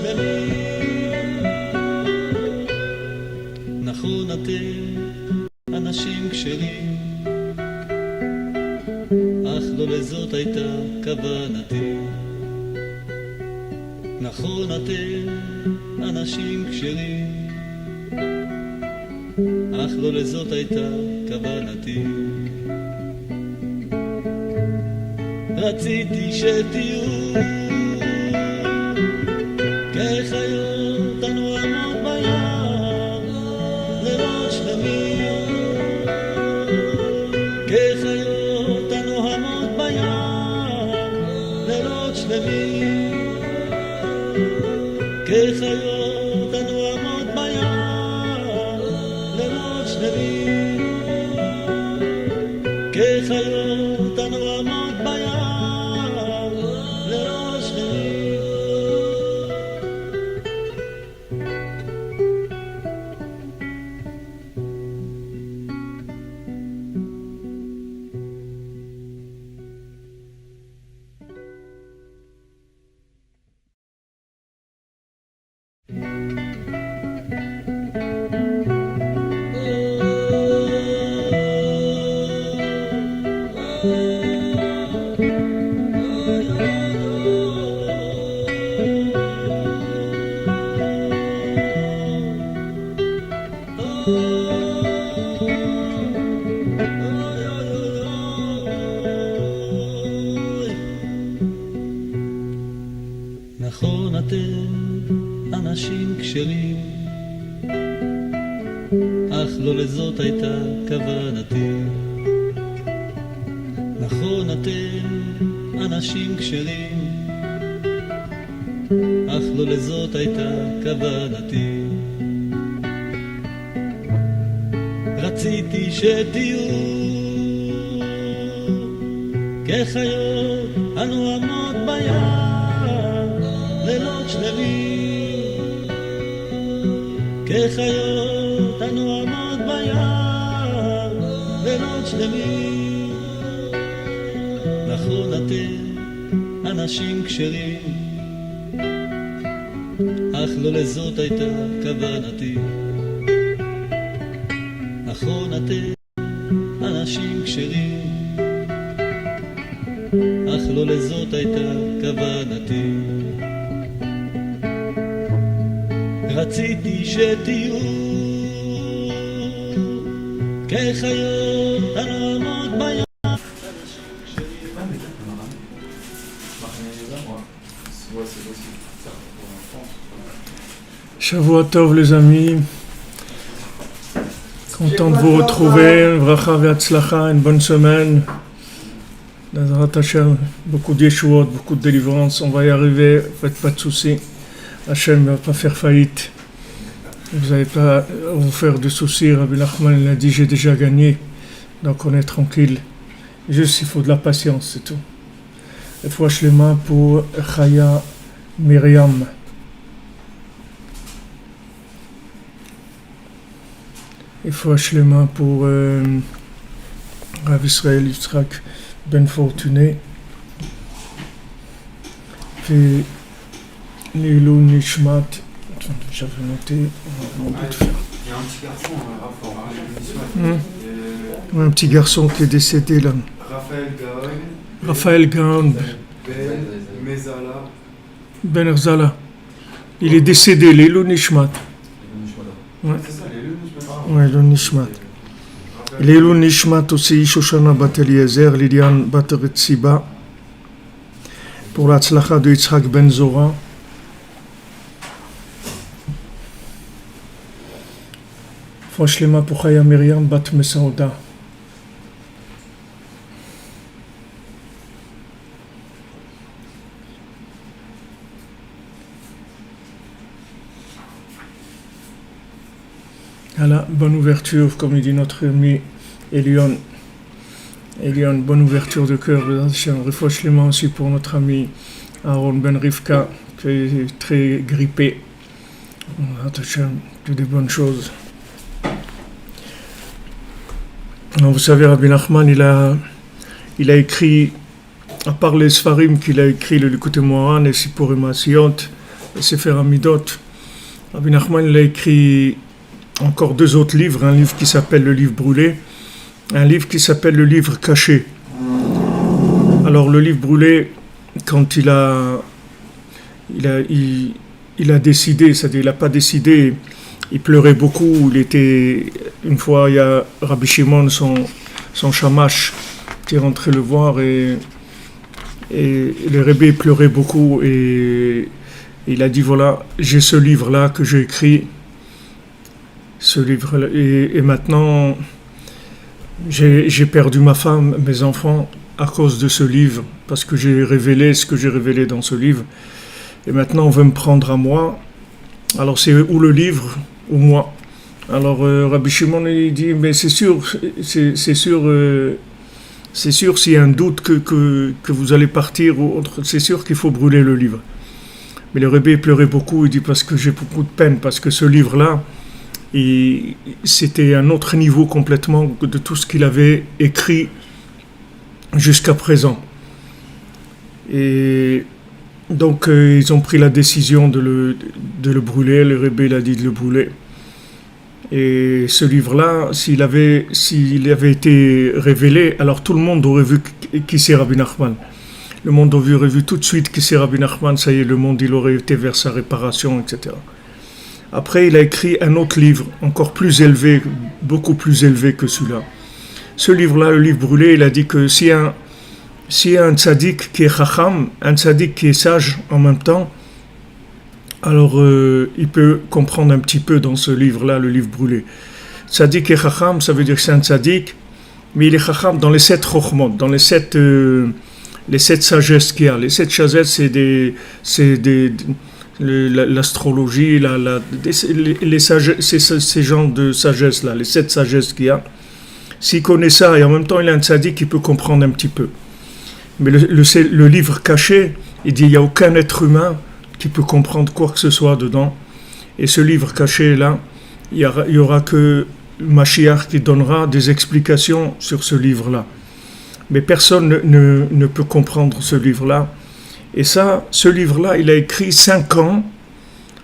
שלמים. נכון אתם אנשים כשרים, אך לא לזאת הייתה כוונתי. נכון אתם אנשים כשרים, אך לא לזאת הייתה כוונתי. רציתי שתהיו כחיות הנועמות ביער לילות שלמים, כחיות הנועמות ביער לילות שלמים, כחיות הנועמות ביער לילות שלמים, כחיות הנועמות ביער לילות שלמים. נכון אתם אנשים כשרים, אך לא לזאת הייתה כוונתי. נכון אתם אנשים כשרים, אך לא לזאת הייתה כוונתי. רציתי שתהיו כחיות הנועמות ביער לילות שלמים, כחיות הנועמות ביער לילות שלמים. נכון אתם אנשים כשרים, אך לא לזאת הייתה כוונתי. נכון אתם אנשים כשרים, אך לא לזאת הייתה כוונתי. רציתי שתהיו כחיות הנועמות ביער. Shavua Tov les amis, content de vous retrouver, bracha ve'atzlacha, une bonne semaine, D'Azrat Hashem, beaucoup de yeshuot, beaucoup de délivrance, on va y arriver, faites pas de soucis, Hashem ne va pas faire faillite, vous n'allez pas vous faire de soucis, Rabbi Nachman l'a dit, j'ai déjà gagné, donc on est tranquille, juste il faut de la patience, c'est tout. Et fouache les mains pour Chaya Myriam. Il faut les mains pour Rav Israël Yitzhak Ben Fortuné. Puis Lilou Nishmat. J'avais noté. Il y a un petit garçon, Un petit garçon qui est décédé là. Raphaël Gaon. Ben Erzala. Il est décédé, Lilou Nishmat. Ouais. Ouais, le Nishmat. Lilou Nishmat aussi, Shoshana Bat Eliezer, Liliane Bat Retsiba, pour la tzlacha de Yitzhak Ben Zora. Fouachlema pour Chaya Myriam Bat Mesaouda. Voilà, bonne ouverture, comme il dit notre ami Elion. Elion, bonne ouverture de cœur. Refouach les mains aussi pour notre ami Aaron Ben Rivka, qui est très grippé. Que des bonnes choses. Alors, vous savez, Rabbi Nachman, il a écrit, à part les Sfarim qu'il a écrit, le Likutei Moharan et Sipurim Asiyot, Sefer Amidot. Rabbi Nachman il a écrit encore 2 autres livres, un livre qui s'appelle le livre brûlé, un livre qui s'appelle le livre caché. Alors le livre brûlé, quand il a décidé, c'est-à-dire il n'a pas décidé, il pleurait beaucoup, une fois il y a Rabbi Shimon, son shamash, qui est rentré le voir et le Rebbe pleurait beaucoup et il a dit voilà, j'ai ce livre-là que j'ai écrit, ce livre-là, et maintenant j'ai perdu ma femme, mes enfants à cause de ce livre, parce que j'ai révélé ce que j'ai révélé dans ce livre, et maintenant on veut me prendre à moi, alors c'est ou le livre ou moi. Alors Rabbi Shimon il dit mais c'est sûr s'il y a un doute que vous allez partir ou autre, c'est sûr qu'il faut brûler le livre. Mais le Rebbe pleurait beaucoup, il dit parce que j'ai beaucoup de peine, parce que ce livre-là, c'était un autre niveau complètement de tout ce qu'il avait écrit jusqu'à présent. Et donc ils ont pris la décision de le brûler, le Rebbe il a dit de le brûler. Et ce livre-là, s'il avait été révélé, alors tout le monde aurait vu qui c'est Rabbi Nachman. Le monde aurait vu tout de suite qui c'est Rabbi Nachman, ça y est, le monde il aurait été vers sa réparation, etc. Après, il a écrit un autre livre, encore plus élevé, beaucoup plus élevé que celui-là. Ce livre-là, le livre brûlé, il a dit que s'il y a un tzaddik qui est chacham, un tzaddik qui est sage en même temps, alors il peut comprendre un petit peu dans ce livre-là, le livre brûlé. Tzaddik et chacham, ça veut dire que c'est un tzaddik, mais il est chacham dans les 7 chokhmot, dans les 7 sagesses qu'il y a. Les 7 sagesses, c'est l'astrologie, ces genres de sagesse-là, les 7 sagesses qu'il y a. S'il connaît ça, et en même temps il a un tzaddik qui peut comprendre un petit peu. Mais le livre caché, il dit il n'y a aucun être humain qui peut comprendre quoi que ce soit dedans. Et ce livre caché-là, il y aura que Mashiach qui donnera des explications sur ce livre-là. Mais personne ne peut comprendre ce livre-là. Et ça, ce livre-là, il a écrit 5 ans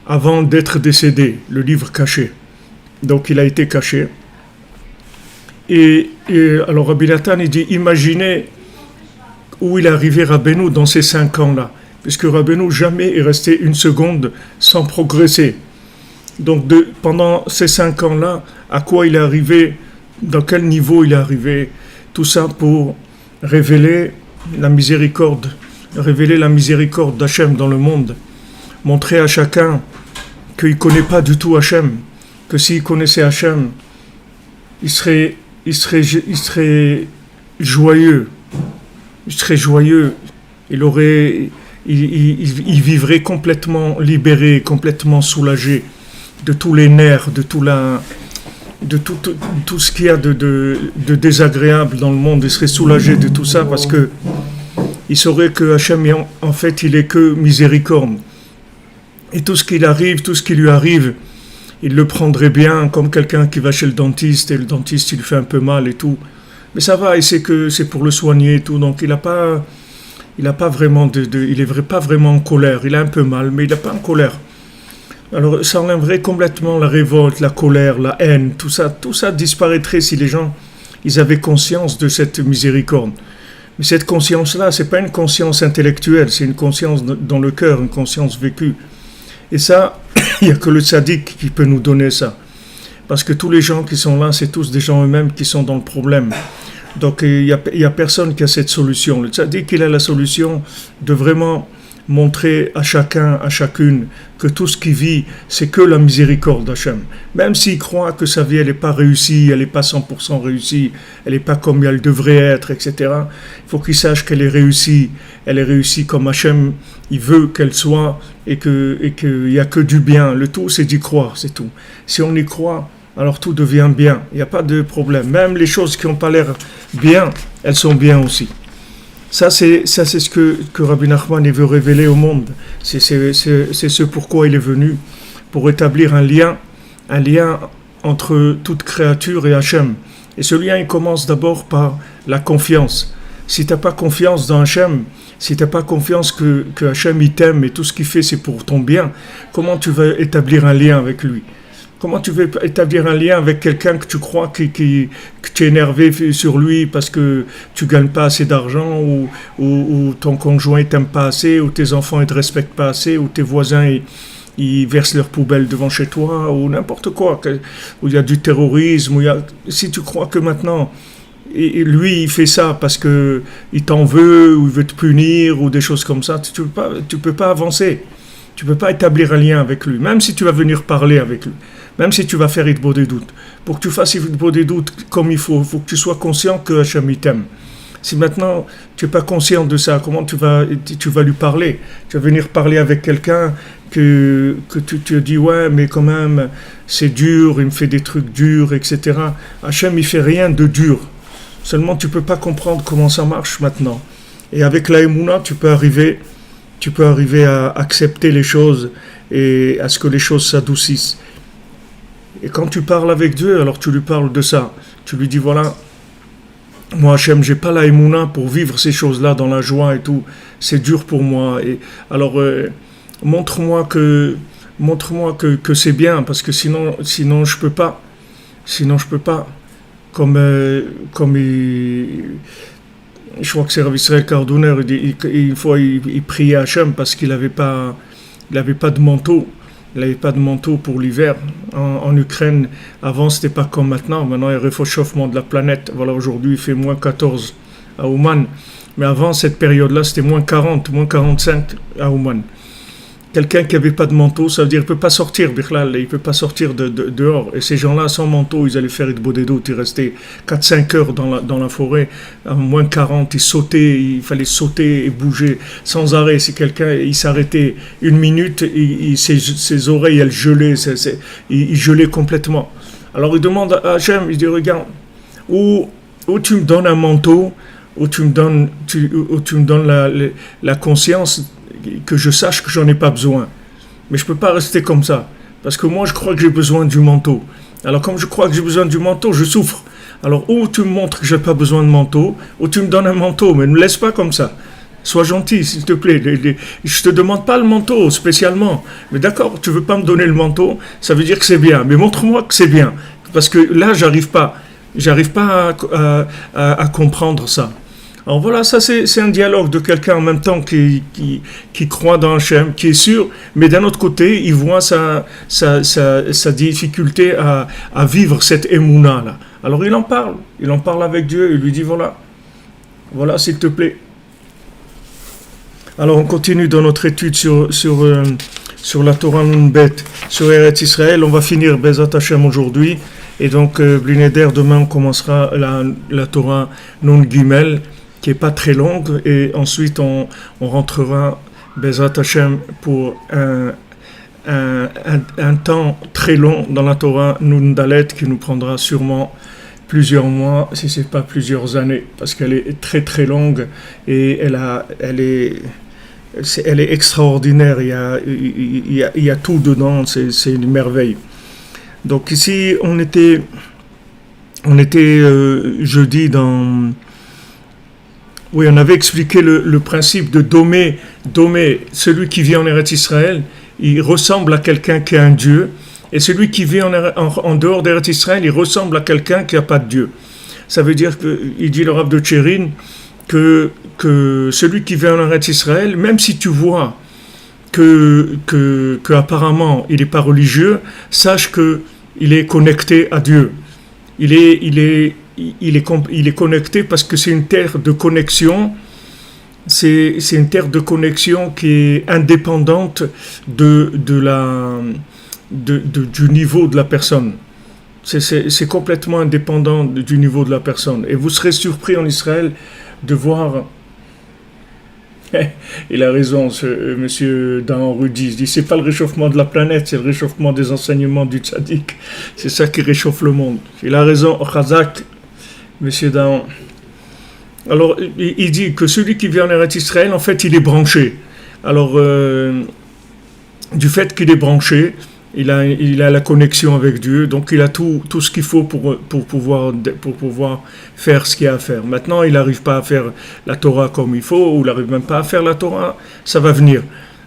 avant d'être décédé, le livre caché. Donc il a été caché. Et alors Rabbi Nathan, il dit, imaginez où il est arrivé Rabbeinu dans ces 5 ans-là. Puisque Rabbeinu jamais est resté une seconde sans progresser. Donc pendant ces 5 ans-là, à quoi il est arrivé, dans quel niveau il est arrivé, tout ça pour révéler la miséricorde d'Hachem dans le monde, montrer à chacun qu'il ne connaît pas du tout Hachem, que s'il connaissait Hachem, il serait joyeux, il vivrait complètement libéré, complètement soulagé de tous les nerfs, de tout ce qu'il y a de désagréable dans le monde. Il serait soulagé de tout ça parce que il saurait que Hachem, en fait, il est que miséricorde. Et tout ce qui lui arrive, il le prendrait bien comme quelqu'un qui va chez le dentiste et le dentiste, il lui fait un peu mal et tout. Mais ça va, il sait que c'est pour le soigner et tout. Donc il n'est pas vraiment pas vraiment en colère. Il a un peu mal, mais il n'est pas en colère. Alors ça enlèverait complètement la révolte, la colère, la haine, tout ça disparaîtrait si les gens ils avaient conscience de cette miséricorde. Mais cette conscience-là, c'est pas une conscience intellectuelle, c'est une conscience dans le cœur, une conscience vécue. Et ça, il n'y a que le tzaddik qui peut nous donner ça. Parce que tous les gens qui sont là, c'est tous des gens eux-mêmes qui sont dans le problème. Donc il y a personne qui a cette solution. Le tzaddik, il a la solution de vraiment montrer à chacun, à chacune, que tout ce qu'il vit, c'est que la miséricorde d'Hachem. Même s'il croit que sa vie, elle n'est pas réussie, elle n'est pas 100% réussie, elle n'est pas comme elle devrait être, etc. Il faut qu'il sache qu'elle est réussie comme Hachem, il veut qu'elle soit, et qu'il n'y a que du bien. Le tout, c'est d'y croire, c'est tout. Si on y croit, alors tout devient bien. Il n'y a pas de problème. Même les choses qui n'ont pas l'air bien, elles sont bien aussi. Ça, c'est ce que Rabbi Nachman veut révéler au monde. C'est ce pourquoi il est venu, pour établir un lien entre toute créature et Hachem. Et ce lien, il commence d'abord par la confiance. Si tu n'as pas confiance dans Hachem, si tu n'as pas confiance que Hachem il t'aime et tout ce qu'il fait c'est pour ton bien, comment tu vas établir un lien avec lui? Comment tu veux établir un lien avec quelqu'un que tu crois que tu es énervé sur lui parce que tu gagnes pas assez d'argent ou ton conjoint t'aime pas assez ou tes enfants ne te respectent pas assez ou tes voisins ils versent leurs poubelles devant chez toi ou n'importe quoi, où il y a du terrorisme, si tu crois que maintenant et lui il fait ça parce que il t'en veut ou il veut te punir ou des choses comme ça, tu peux pas avancer. Tu peux pas établir un lien avec lui, même si tu vas venir parler avec lui. Même si tu vas faire Hitbo des doutes, pour que tu fasses Hitbo des doutes comme il faut que tu sois conscient que Hachem t'aime. Si maintenant tu n'es pas conscient de ça, comment tu vas lui parler? Tu vas venir parler avec quelqu'un que tu te dis ouais mais quand même c'est dur, il me fait des trucs durs, etc. Hachem il fait rien de dur. Seulement tu peux pas comprendre comment ça marche maintenant. Et avec la Emouna tu peux arriver à accepter les choses et à ce que les choses s'adoucissent. Et quand tu parles avec Dieu, alors tu lui parles de ça. Tu lui dis, voilà, moi Hachem, j'ai pas la Emouna pour vivre ces choses-là dans la joie et tout. C'est dur pour moi. Et alors, montre-moi que c'est bien, parce que sinon je peux pas. Sinon je peux pas. Comme je crois que c'est Rav Israël Cardouner, une fois il priait à Hachem parce qu'il n'avait pas de manteau. Il n'avait pas de manteau pour l'hiver. En Ukraine, avant, c'était pas comme maintenant. Maintenant, il y a le réchauffement de la planète. Voilà, aujourd'hui, il fait moins 14 à Ouman. Mais avant, cette période-là, c'était moins 40, moins 45 à Ouman. Quelqu'un qui n'avait pas de manteau, ça veut dire qu'il ne peut pas sortir, Bichlal, il ne peut pas sortir dehors. Et ces gens-là, sans manteau, ils allaient faire Hitbo des doutes. Ils restaient 4-5 heures dans la forêt. À moins 40, ils sautaient, il fallait sauter et bouger sans arrêt. Si quelqu'un il s'arrêtait une minute, ses oreilles, elles gelaient. Il gelait complètement. Alors il demande à Hachem, il dit, regarde, ou tu me donnes un manteau, ou tu me donnes la conscience que je sache que j'en ai pas besoin. Mais je peux pas rester comme ça. Parce que moi, je crois que j'ai besoin du manteau. Alors, comme je crois que j'ai besoin du manteau, je souffre. Alors, ou tu me montres que j'ai pas besoin de manteau, ou tu me donnes un manteau, mais ne me laisse pas comme ça. Sois gentil, s'il te plaît. Je te demande pas le manteau, spécialement. Mais d'accord, tu veux pas me donner le manteau, ça veut dire que c'est bien. Mais montre-moi que c'est bien. Parce que là, j'arrive pas à comprendre ça. Alors voilà, ça c'est un dialogue de quelqu'un en même temps qui croit dans Hachem, qui est sûr, mais d'un autre côté, il voit sa difficulté à vivre cette émouna là. Alors il en parle avec Dieu, il lui dit voilà s'il te plaît. Alors on continue dans notre étude sur la Torah Nunbet, sur Eretz Israël. On va finir Bezat Hachem aujourd'hui, et donc Blineder, demain on commencera la Torah Nun Gimel, qui n'est pas très longue, et ensuite on rentrera Bezrat Hashem pour un temps très long dans la Torah Nun Dalet, qui nous prendra sûrement plusieurs mois, si ce n'est pas plusieurs années, parce qu'elle est très très longue et elle est extraordinaire. Il y a tout dedans, c'est une merveille. Donc ici on était jeudi dans... Oui, on avait expliqué le principe de Domé, celui qui vit en Eretz Israël, il ressemble à quelqu'un qui a un Dieu, et celui qui vit en dehors d'Eretz Israël, il ressemble à quelqu'un qui n'a pas de Dieu. Ça veut dire il dit le Rav de Tchérin, que celui qui vit en Eretz Israël, même si tu vois que apparemment il n'est pas religieux, sache que il est connecté à Dieu. Il est connecté parce que c'est une terre de connexion. C'est une terre de connexion qui est indépendante du niveau de la personne. C'est complètement indépendant du niveau de la personne. Et vous serez surpris en Israël de voir... Il a raison, monsieur Dan Rudy. Il dit, c'est pas le réchauffement de la planète, c'est le réchauffement des enseignements du tzaddik. C'est ça qui réchauffe le monde. Il a raison, Chazak, monsieur Dan. Alors, il dit que celui qui vit en Eretz Israël, en fait, il est branché. Alors, du fait qu'il est branché, il a la connexion avec Dieu, donc il a tout ce qu'il faut pour pouvoir faire ce qu'il y a à faire. Maintenant, il n'arrive pas à faire la Torah comme il faut, ou il n'arrive même pas à faire la Torah, ça va venir.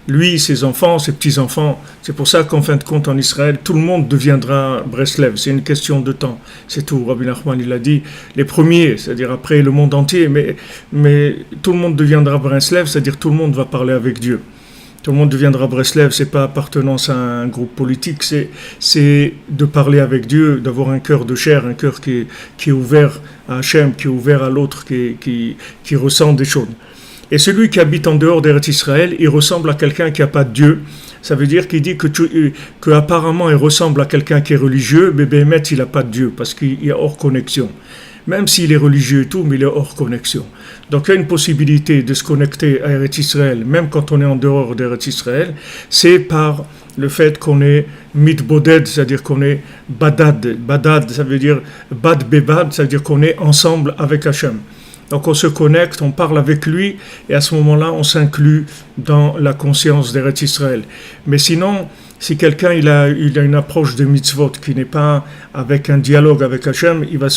Lui, ses enfants, ses petits-enfants, c'est pour ça qu'en fin de compte, en Israël, tout le monde deviendra Breslev. C'est une question de temps, c'est tout. Rabbi Nachman, il a dit, les premiers, c'est-à-dire après le monde entier, mais tout le monde deviendra Breslev, c'est-à-dire tout le monde va parler avec Dieu. Tout le monde deviendra Breslev, c'est pas appartenance à un groupe politique, c'est de parler avec Dieu, d'avoir un cœur de chair, un cœur qui est ouvert à Hachem, qui est ouvert à l'autre, qui ressent des choses. Et celui qui habite en dehors d'Eretz Israël, il ressemble à quelqu'un qui n'a pas de Dieu. Ça veut dire qu'il dit que apparemment il ressemble à quelqu'un qui est religieux, mais Béhémet, il n'a pas de Dieu, parce qu'il est hors connexion. Même s'il est religieux et tout, mais il est hors connexion. Donc il y a une possibilité de se connecter à Eretz Israël, même quand on est en dehors d'Eretz Israël, c'est par le fait qu'on est mitboded, c'est-à-dire qu'on est badad. Badad, ça veut dire bad bebad, ça veut dire qu'on est ensemble avec Hachem. Donc on se connecte, on parle avec lui, et à ce moment-là, on s'inclut dans la conscience d'Eretz Israël. Mais sinon, si quelqu'un il a une approche de mitzvot qui n'est pas avec un dialogue avec Hachem, il va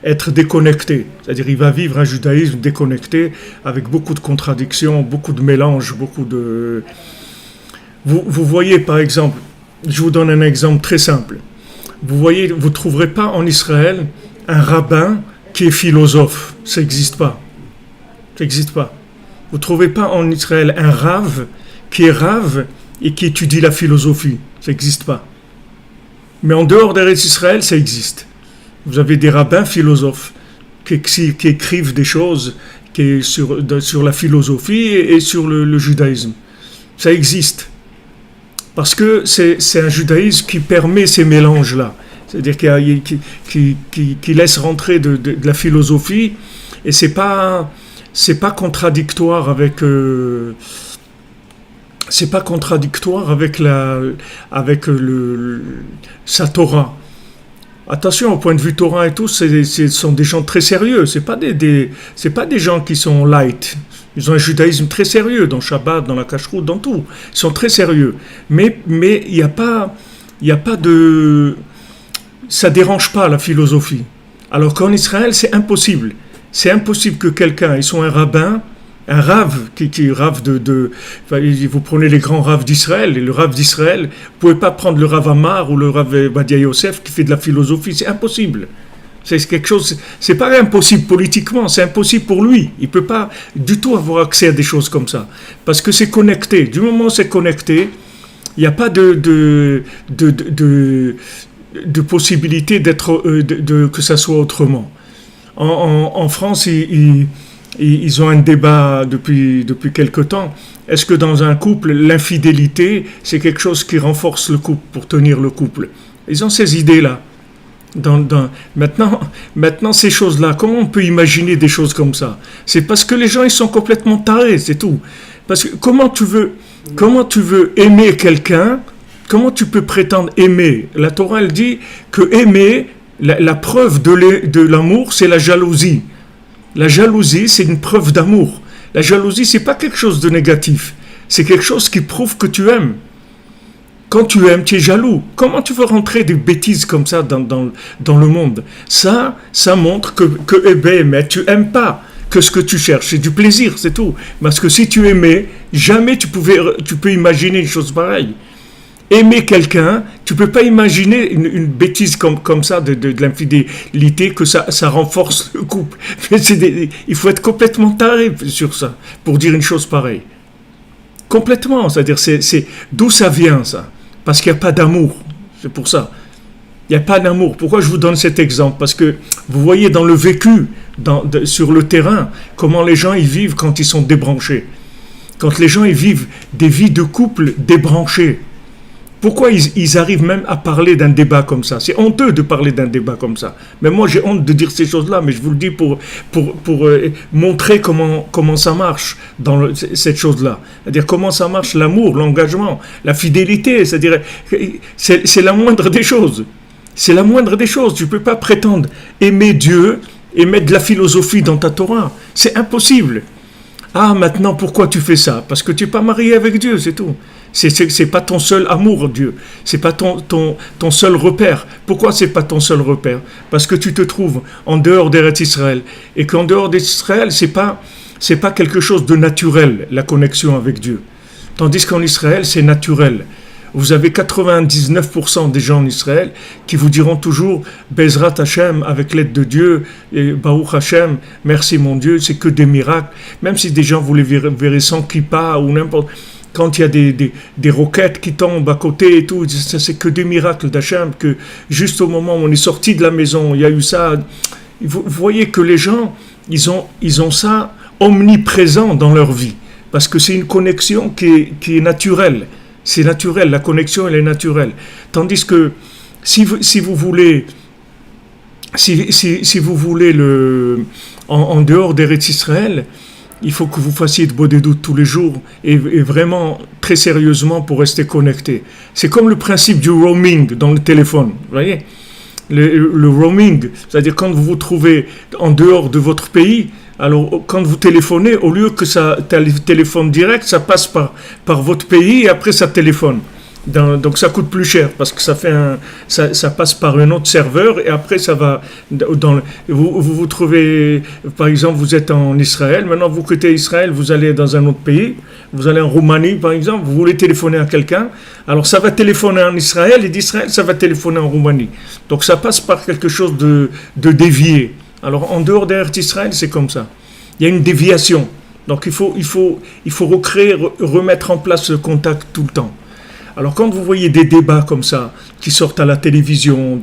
être déconnecté. C'est-à-dire il va vivre un judaïsme déconnecté, avec beaucoup de contradictions, beaucoup de mélanges, beaucoup de... Vous voyez par exemple, je vous donne un exemple très simple. Vous ne trouverez pas en Israël un rabbin qui est philosophe. Ça n'existe pas. Ça n'existe pas. Vous ne trouvez pas en Israël un rave qui est rave et qui étudie la philosophie. Ça n'existe pas. Mais en dehors d'Eretz Israël, ça existe. Vous avez des rabbins philosophes qui écrivent des choses sur la philosophie et sur le judaïsme. Ça existe. Parce que c'est un judaïsme qui permet ces mélanges-là. C'est-à-dire qui laisse rentrer de la philosophie, et c'est pas contradictoire avec sa Torah. Attention, au point de vue Torah et tout, ce sont des gens très sérieux. C'est pas des gens qui sont light. Ils ont un judaïsme très sérieux dans Shabbat, dans la Kashrut, dans tout. Ils sont très sérieux. Mais il y a pas de... Ça dérange pas la philosophie. Alors qu'en Israël, c'est impossible. C'est impossible que quelqu'un, ils sont un rabbin, un rave, qui rave vous prenez les grands raves d'Israël, et le rave d'Israël, vous ne pouvez pas prendre le rave Amar ou le rave Badia Yosef qui fait de la philosophie, c'est impossible. C'est quelque chose, c'est pas impossible politiquement, c'est impossible pour lui. Il peut pas du tout avoir accès à des choses comme ça. Parce que c'est connecté. Du moment où c'est connecté, il n'y a pas de possibilité que ça soit autrement. En France, ils ont un débat depuis quelque temps. Est-ce que dans un couple, l'infidélité, c'est quelque chose qui renforce le couple pour tenir le couple? Ils ont ces idées-là. Maintenant, ces choses-là, comment on peut imaginer des choses comme ça? C'est parce que les gens, ils sont complètement tarés, c'est tout. Parce que comment tu veux aimer quelqu'un? Comment tu peux prétendre aimer? La Torah, elle dit que aimer, la preuve de l'amour, c'est la jalousie. La jalousie, c'est une preuve d'amour. La jalousie, c'est pas quelque chose de négatif. C'est quelque chose qui prouve que tu aimes. Quand tu aimes, tu es jaloux. Comment tu veux rentrer des bêtises comme ça dans le monde? Ça montre que tu aimes pas que ce que tu cherches. C'est du plaisir, c'est tout. Parce que si tu aimais, jamais tu peux imaginer une chose pareille. Aimer quelqu'un, tu peux pas imaginer une bêtise comme ça de l'infidélité, que ça renforce le couple. Il faut être complètement taré sur ça pour dire une chose pareille. Complètement, c'est-à-dire c'est d'où ça vient ça? Parce qu'il n'y a pas d'amour, c'est pour ça. Il n'y a pas d'amour. Pourquoi je vous donne cet exemple? Parce que vous voyez dans le vécu, sur le terrain, comment les gens y vivent quand ils sont débranchés. Quand les gens y vivent des vies de couple débranchées. Pourquoi ils arrivent même à parler d'un débat comme ça? C'est honteux de parler d'un débat comme ça. Mais moi, j'ai honte de dire ces choses-là, mais je vous le dis pour montrer comment ça marche dans cette chose-là. C'est-à-dire comment ça marche l'amour, l'engagement, la fidélité. C'est-à-dire, c'est la moindre des choses. C'est la moindre des choses. Tu ne peux pas prétendre aimer Dieu et mettre de la philosophie dans ta Torah. C'est impossible. Ah, maintenant, pourquoi tu fais ça? Parce que tu n'es pas marié avec Dieu, c'est tout. C'est pas ton seul amour, Dieu. C'est pas ton seul repère. Pourquoi c'est pas ton seul repère? Parce que tu te trouves en dehors d'Eretz Israël. Et qu'en dehors d'Israël, c'est pas quelque chose de naturel, la connexion avec Dieu. Tandis qu'en Israël, c'est naturel. Vous avez 99% des gens en Israël qui vous diront toujours Bezrat Hashem, avec l'aide de Dieu, et Baruch Hashem, merci mon Dieu, c'est que des miracles. Même si des gens vous les verrez sans kippa ou n'importe. Quand il y a des roquettes qui tombent à côté et tout, ça c'est que des miracles d'Hachem, que juste au moment où on est sorti de la maison, il y a eu ça. Vous voyez que les gens, ils ont ça omniprésent dans leur vie, parce que c'est une connexion qui est naturelle. C'est naturel, la connexion elle est naturelle. Tandis que si vous voulez en dehors d'Eretz Israël, il faut que vous fassiez de bodédout tous les jours et vraiment très sérieusement pour rester connecté. C'est comme le principe du roaming dans le téléphone, vous voyez. Le roaming, c'est-à-dire quand vous vous trouvez en dehors de votre pays, alors quand vous téléphonez, au lieu que ça téléphone direct, ça passe par votre pays et après ça téléphone. Donc ça coûte plus cher parce que ça passe par un autre serveur et après ça va vous trouvez, par exemple, vous êtes en Israël, maintenant vous quittez Israël, vous allez dans un autre pays, vous allez en Roumanie par exemple, vous voulez téléphoner à quelqu'un, alors ça va téléphoner en Israël et d'Israël ça va téléphoner en Roumanie. Donc ça passe par quelque chose de dévié. Alors en dehors d'Eretz Israël, c'est comme ça. Il y a une déviation. Donc il faut recréer, remettre en place le contact tout le temps. Alors quand vous voyez des débats comme ça, qui sortent à la télévision,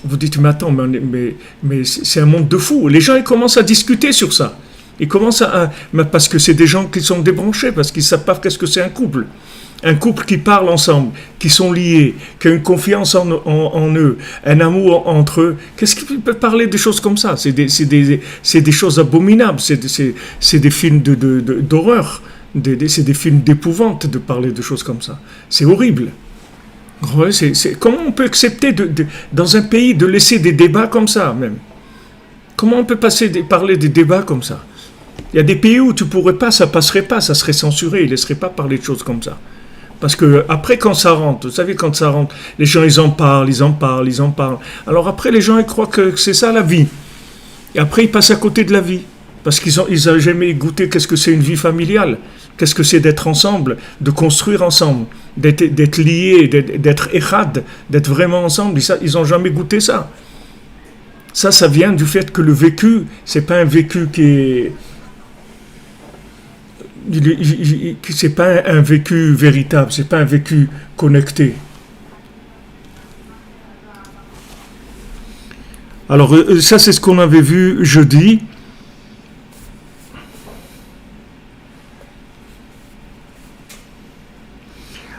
vous dites, mais attends, mais c'est un monde de fous. Les gens, ils commencent à discuter sur ça. Ils commencent parce que c'est des gens qui sont débranchés, parce qu'ils ne savent pas qu'est-ce que c'est un couple. Un couple qui parle ensemble, qui sont liés, qui a une confiance en eux, un amour entre eux. Qu'est-ce qui peut parler de choses comme ça? C'est des choses abominables, c'est des films d'horreur. C'est des films d'épouvante de parler de choses comme ça. C'est horrible. Comment on peut accepter dans un pays de laisser des débats comme ça même? Comment on peut parler des débats comme ça? Il y a des pays où tu pourrais pas, ça passerait pas, ça serait censuré, ils ne laisseraient pas parler de choses comme ça. Parce que après quand ça rentre, vous savez quand ça rentre, les gens ils en parlent. Alors après les gens ils croient que c'est ça la vie. Et après ils passent à côté de la vie. Parce qu'ils n'ont jamais goûté qu'est-ce que c'est une vie familiale, qu'est-ce que c'est d'être ensemble, de construire ensemble, d'être liés, d'être echad, d'être vraiment ensemble. Ils n'ont jamais goûté ça. Ça vient du fait que le vécu, c'est pas un vécu c'est pas un vécu véritable, c'est pas un vécu connecté. Alors ça c'est ce qu'on avait vu jeudi.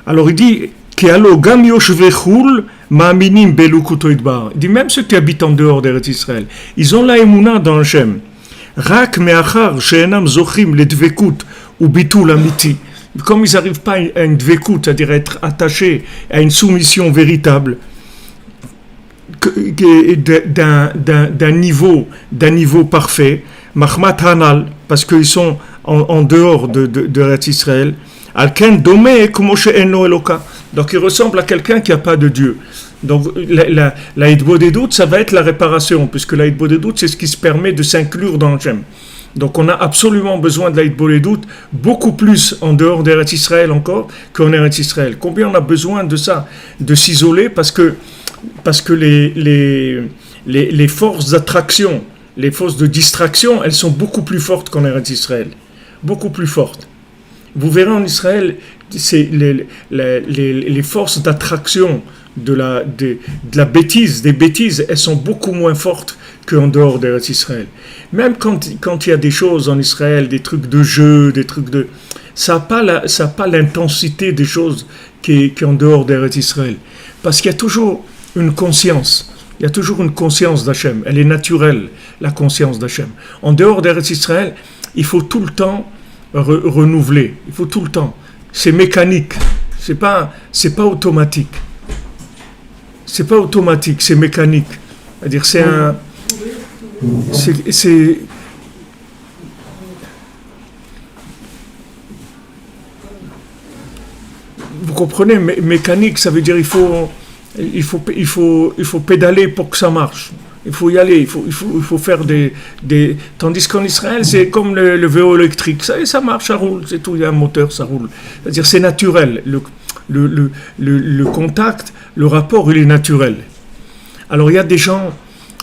Alors il dit il dit même ceux qui habitent en dehors d'Eretz Israël, ils ont la émouna dans Hachem. Rak me'achar she'enam zochim ledvekut ou bitul amiti. Comme ils n'arrivent pas à une dvekut, c'est-à-dire à être attachés à une soumission véritable d'un niveau parfait, mahmat hanal, parce qu'ils sont en dehors d'Eretz Israël. Alken domé comme she'eno eloka. Donc il ressemble à quelqu'un qui n'a pas de Dieu. Donc la hitbodedut, ça va être la réparation, puisque la hitbodedut, c'est ce qui se permet de s'inclure dans Hachem. Donc on a absolument besoin de la hitbodedut, beaucoup plus en dehors d'Eretz Israël encore qu'en Eretz Israël. Combien on a besoin de ça, de s'isoler, parce que les forces d'attraction, les forces de distraction, elles sont beaucoup plus fortes qu'en Eretz Israël. Beaucoup plus fortes. Vous verrez en Israël, c'est les forces d'attraction de la bêtise, des bêtises, elles sont beaucoup moins fortes qu'en dehors d'Eretz Israël. Même quand il y a des choses en Israël, des trucs de jeu, des trucs de... Ça n'a pas l'intensité des choses qui est en dehors d'Eretz Israël. Parce qu'il y a toujours une conscience. Il y a toujours une conscience d'Hachem. Elle est naturelle, la conscience d'Hachem. En dehors d'Eretz Israël, il faut tout le temps renouveler. Il faut tout le temps. C'est mécanique. C'est pas automatique. C'est pas automatique, c'est mécanique. C'est-à-dire vous comprenez, mécanique, ça veut dire il faut pédaler pour que ça marche. Il faut y aller, il faut faire Tandis qu'en Israël, c'est comme le vélo électrique. Ça marche, ça roule, c'est tout, il y a un moteur, ça roule. C'est-à-dire, c'est naturel. Le contact, le rapport, il est naturel. Alors, il y a des gens,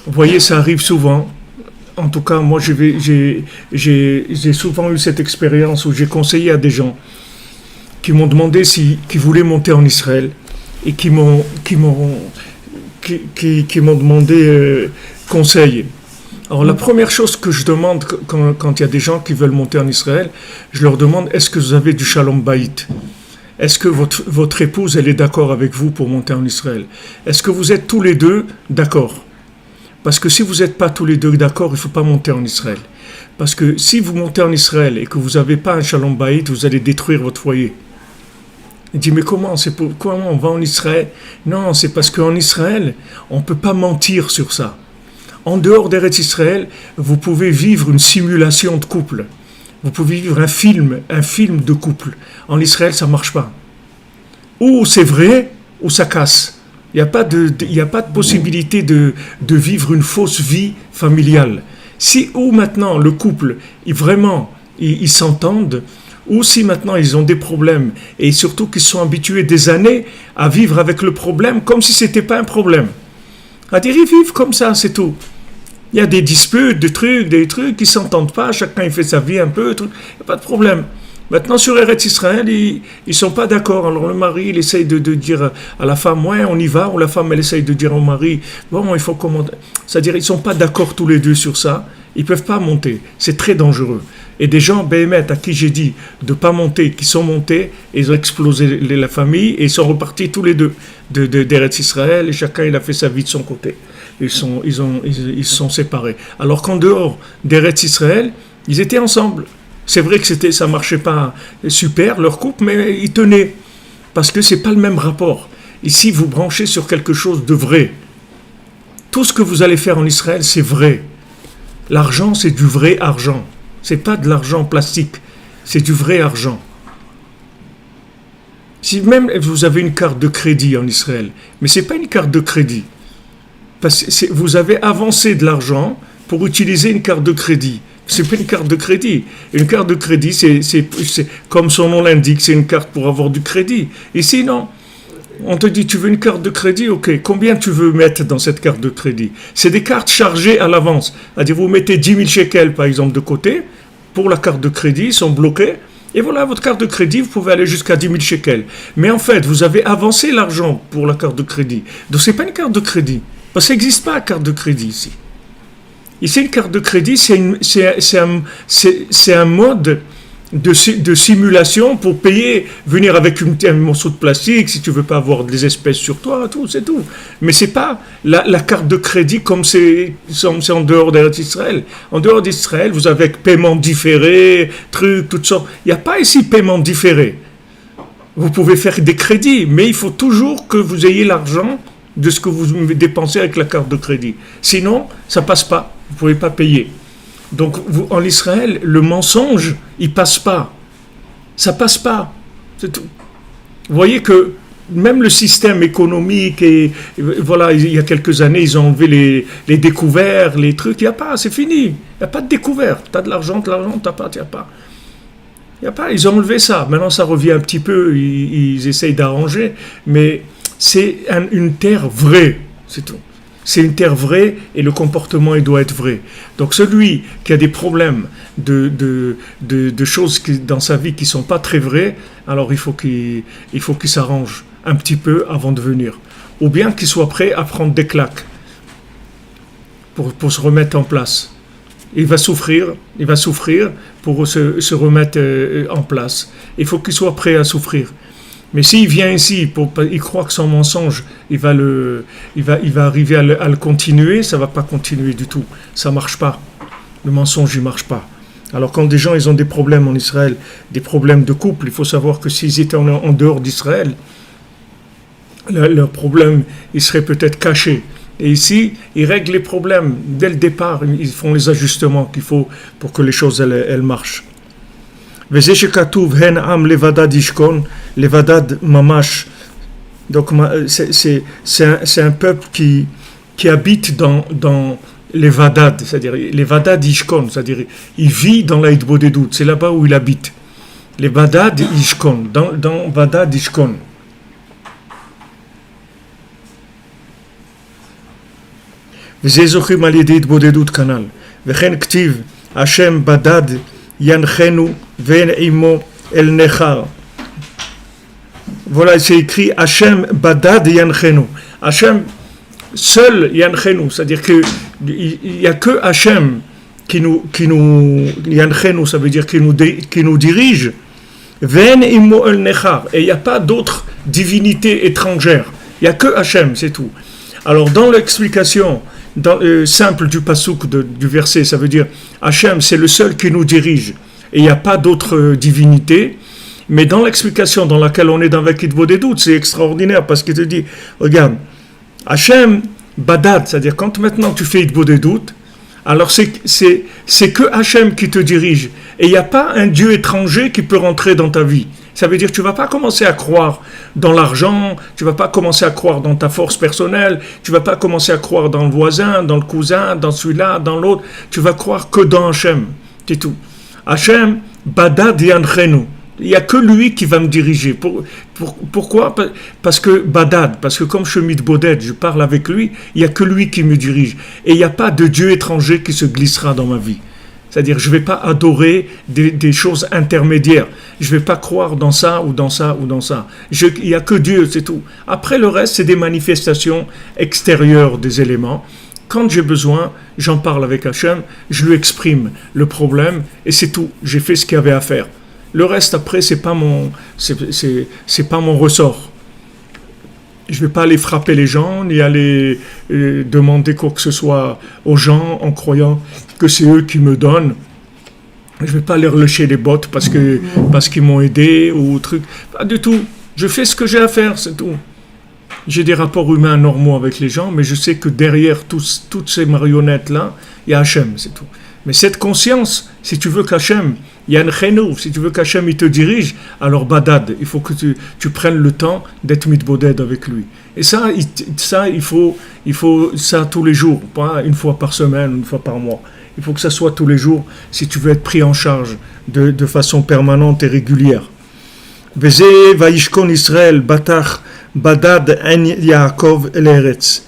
vous voyez, ça arrive souvent. En tout cas, moi, j'ai souvent eu cette expérience où j'ai conseillé à des gens qui m'ont demandé qui voulaient monter en Israël et qui m'ont demandé conseil. Alors la première chose que je demande quand il y a des gens qui veulent monter en Israël, je leur demande, est-ce que vous avez du shalom bayit? Est-ce que votre épouse, elle est d'accord avec vous pour monter en Israël? Est-ce que vous êtes tous les deux d'accord? Parce que si vous n'êtes pas tous les deux d'accord, il ne faut pas monter en Israël. Parce que si vous montez en Israël et que vous n'avez pas un shalom bayit, vous allez détruire votre foyer. Il dit, mais comment on va en Israël? Non, c'est parce qu'en Israël, on ne peut pas mentir sur ça. En dehors d'Eretz Israël, vous pouvez vivre une simulation de couple. Vous pouvez vivre un film de couple. En Israël, ça ne marche pas. Ou c'est vrai, ou ça casse. Il n'y a pas de possibilité de vivre une fausse vie familiale. Ou maintenant, le couple, ils s'entendent, ou si maintenant ils ont des problèmes, et surtout qu'ils sont habitués des années à vivre avec le problème comme si ce n'était pas un problème. C'est-à-dire, ils vivent comme ça, c'est tout. Il y a des disputes, des trucs, ils ne s'entendent pas, chacun il fait sa vie un peu, il n'y a pas de problème. Maintenant, sur Eretz Israël, ils ne sont pas d'accord. Alors le mari, il essaye de dire à la femme, ouais, on y va, ou la femme, elle essaye de dire au mari, bon, il faut comment... C'est-à-dire, ils ne sont pas d'accord tous les deux sur ça, ils ne peuvent pas monter, c'est très dangereux. Et des gens, Béhémet, à qui j'ai dit de ne pas monter, qui sont montés, ils ont explosé la famille, et ils sont repartis tous les deux d'Eretz Israël, et chacun, il a fait sa vie de son côté. Ils se sont séparés. Alors qu'en dehors d'Eretz Israël, ils étaient ensemble. C'est vrai que ça marchait pas super, leur couple, mais ils tenaient. Parce que c'est pas le même rapport. Ici, vous branchez sur quelque chose de vrai. Tout ce que vous allez faire en Israël, c'est vrai. L'argent, c'est du vrai argent. C'est pas de l'argent plastique. C'est du vrai argent. Si même vous avez une carte de crédit en Israël, mais c'est pas une carte de crédit. Parce que vous avez avancé de l'argent pour utiliser une carte de crédit. C'est pas une carte de crédit. Une carte de crédit, c'est comme son nom l'indique, c'est une carte pour avoir du crédit. Ici, non. On te dit, tu veux une carte de crédit? Ok. Combien tu veux mettre dans cette carte de crédit? C'est des cartes chargées à l'avance. C'est-à-dire, vous mettez 10 000 shekels, par exemple, de côté, pour la carte de crédit, ils sont bloqués. Et voilà, votre carte de crédit, vous pouvez aller jusqu'à 10 000 shekels. Mais en fait, vous avez avancé l'argent pour la carte de crédit. Donc, c'est pas une carte de crédit. Parce que ça n'existe pas, la carte de crédit, ici. Ici, une carte de crédit, c'est un mode de simulation pour payer, venir avec un morceau de plastique, si tu veux pas avoir des espèces sur toi, tout, c'est tout. Mais c'est pas la carte de crédit comme c'est en dehors d'Israël. En dehors d'Israël, vous avez paiement différé, trucs, toutes sortes. Il n'y a pas ici paiement différé. Vous pouvez faire des crédits, mais il faut toujours que vous ayez l'argent de ce que vous dépensez avec la carte de crédit. Sinon, ça passe pas. Vous ne pouvez pas payer. Donc, en Israël, le mensonge, il passe pas. Ça passe pas. C'est tout. Vous voyez que même le système économique, et voilà, il y a quelques années, ils ont enlevé les découvertes, les trucs. Il n'y a pas, c'est fini. Il n'y a pas de découverte. Tu as de l'argent, tu n'as pas, tu n'as pas. Il n'y a pas. Ils ont enlevé ça. Maintenant, ça revient un petit peu. Ils essayent d'arranger. Mais c'est une terre vraie. C'est tout. C'est une terre vraie et le comportement il doit être vrai. Donc celui qui a des problèmes de choses dans sa vie qui ne sont pas très vraies, alors il faut qu'il s'arrange un petit peu avant de venir. Ou bien qu'il soit prêt à prendre des claques pour se remettre en place. Il va souffrir pour se remettre en place. Il faut qu'il soit prêt à souffrir. Mais s'il vient ici, il croit que son mensonge, il va arriver à le continuer, ça ne va pas continuer du tout. Ça ne marche pas. Le mensonge, il ne marche pas. Alors quand des gens ils ont des problèmes en Israël, des problèmes de couple, il faut savoir que s'ils étaient en dehors d'Israël, leur problème, il serait peut-être caché. Et ici, ils règlent les problèmes dès le départ. Ils font les ajustements qu'il faut pour que les choses elles marchent. וזה שכתוב הן עם לבדד ישכון, les Vadad Mamash. Donc c'est un peuple qui habite dans les Vadad, c'est-à-dire les Vadad Ishkon, c'est-à-dire il vit dans la Hitbodedut, c'est là-bas où il habite. Les Vadad Ishkon, dans Vadad Ishkon. וזה זוכים על ידי התבודדות כנ"ל. וכן כתיב, השם בדד ינחנו ואין עמו אל נחר. Voilà, c'est écrit Hachem Badad Yanchenu. Hachem seul Yanchenu, c'est-à-dire que il y a que Hachem qui nous Yanchenu, ça veut dire qui nous dirige. Ven immo el nechar, et il n'y a pas d'autre divinité étrangère. Il n'y a que Hachem, c'est tout. Alors dans l'explication simple du pasuk du verset, ça veut dire Hachem, c'est le seul qui nous dirige, et il n'y a pas d'autre divinité. Mais dans l'explication dans laquelle on est dans la Hitbodedut, c'est extraordinaire parce qu'il te dit, regarde, Hachem Badad, c'est-à-dire quand maintenant tu fais Hitbodedut, alors c'est que Hachem qui te dirige. Et il n'y a pas un Dieu étranger qui peut rentrer dans ta vie. Ça veut dire que tu ne vas pas commencer à croire dans l'argent, tu ne vas pas commencer à croire dans ta force personnelle, tu ne vas pas commencer à croire dans le voisin, dans le cousin, dans celui-là, dans l'autre. Tu vas croire que dans Hachem. C'est tout. Hachem Badad Yanchenu. Il n'y a que lui qui va me diriger. Pourquoi ? Parce que Badad, parce que comme je suis Mitboded, je parle avec lui, il n'y a que lui qui me dirige. Et il n'y a pas de Dieu étranger qui se glissera dans ma vie. C'est-à-dire, je ne vais pas adorer des choses intermédiaires. Je ne vais pas croire dans ça ou dans ça ou dans ça. Il n'y a que Dieu, c'est tout. Après, le reste, c'est des manifestations extérieures des éléments. Quand j'ai besoin, j'en parle avec Hachem, je lui exprime le problème et c'est tout. J'ai fait ce qu'il y avait à faire. Le reste, après, c'est pas mon ressort. Je ne vais pas aller frapper les gens, ni aller demander quoi que ce soit aux gens en croyant que c'est eux qui me donnent. Je ne vais pas leur lécher les bottes parce qu'ils m'ont aidé ou truc. Pas du tout. Je fais ce que j'ai à faire, c'est tout. J'ai des rapports humains normaux avec les gens, mais je sais que derrière toutes ces marionnettes-là, il y a Hachem, c'est tout. Mais cette conscience, si tu veux qu'Hachem, Yanchenu, si tu veux qu'Hachem il te dirige, alors Badad, il faut que tu prennes le temps d'être mitboded avec lui. Et ça, il faut ça tous les jours, pas une fois par semaine, une fois par mois. Il faut que ça soit tous les jours si tu veux être pris en charge de façon permanente et régulière. Veze vaishkon Israël batach badad en Yaakov el Eretz.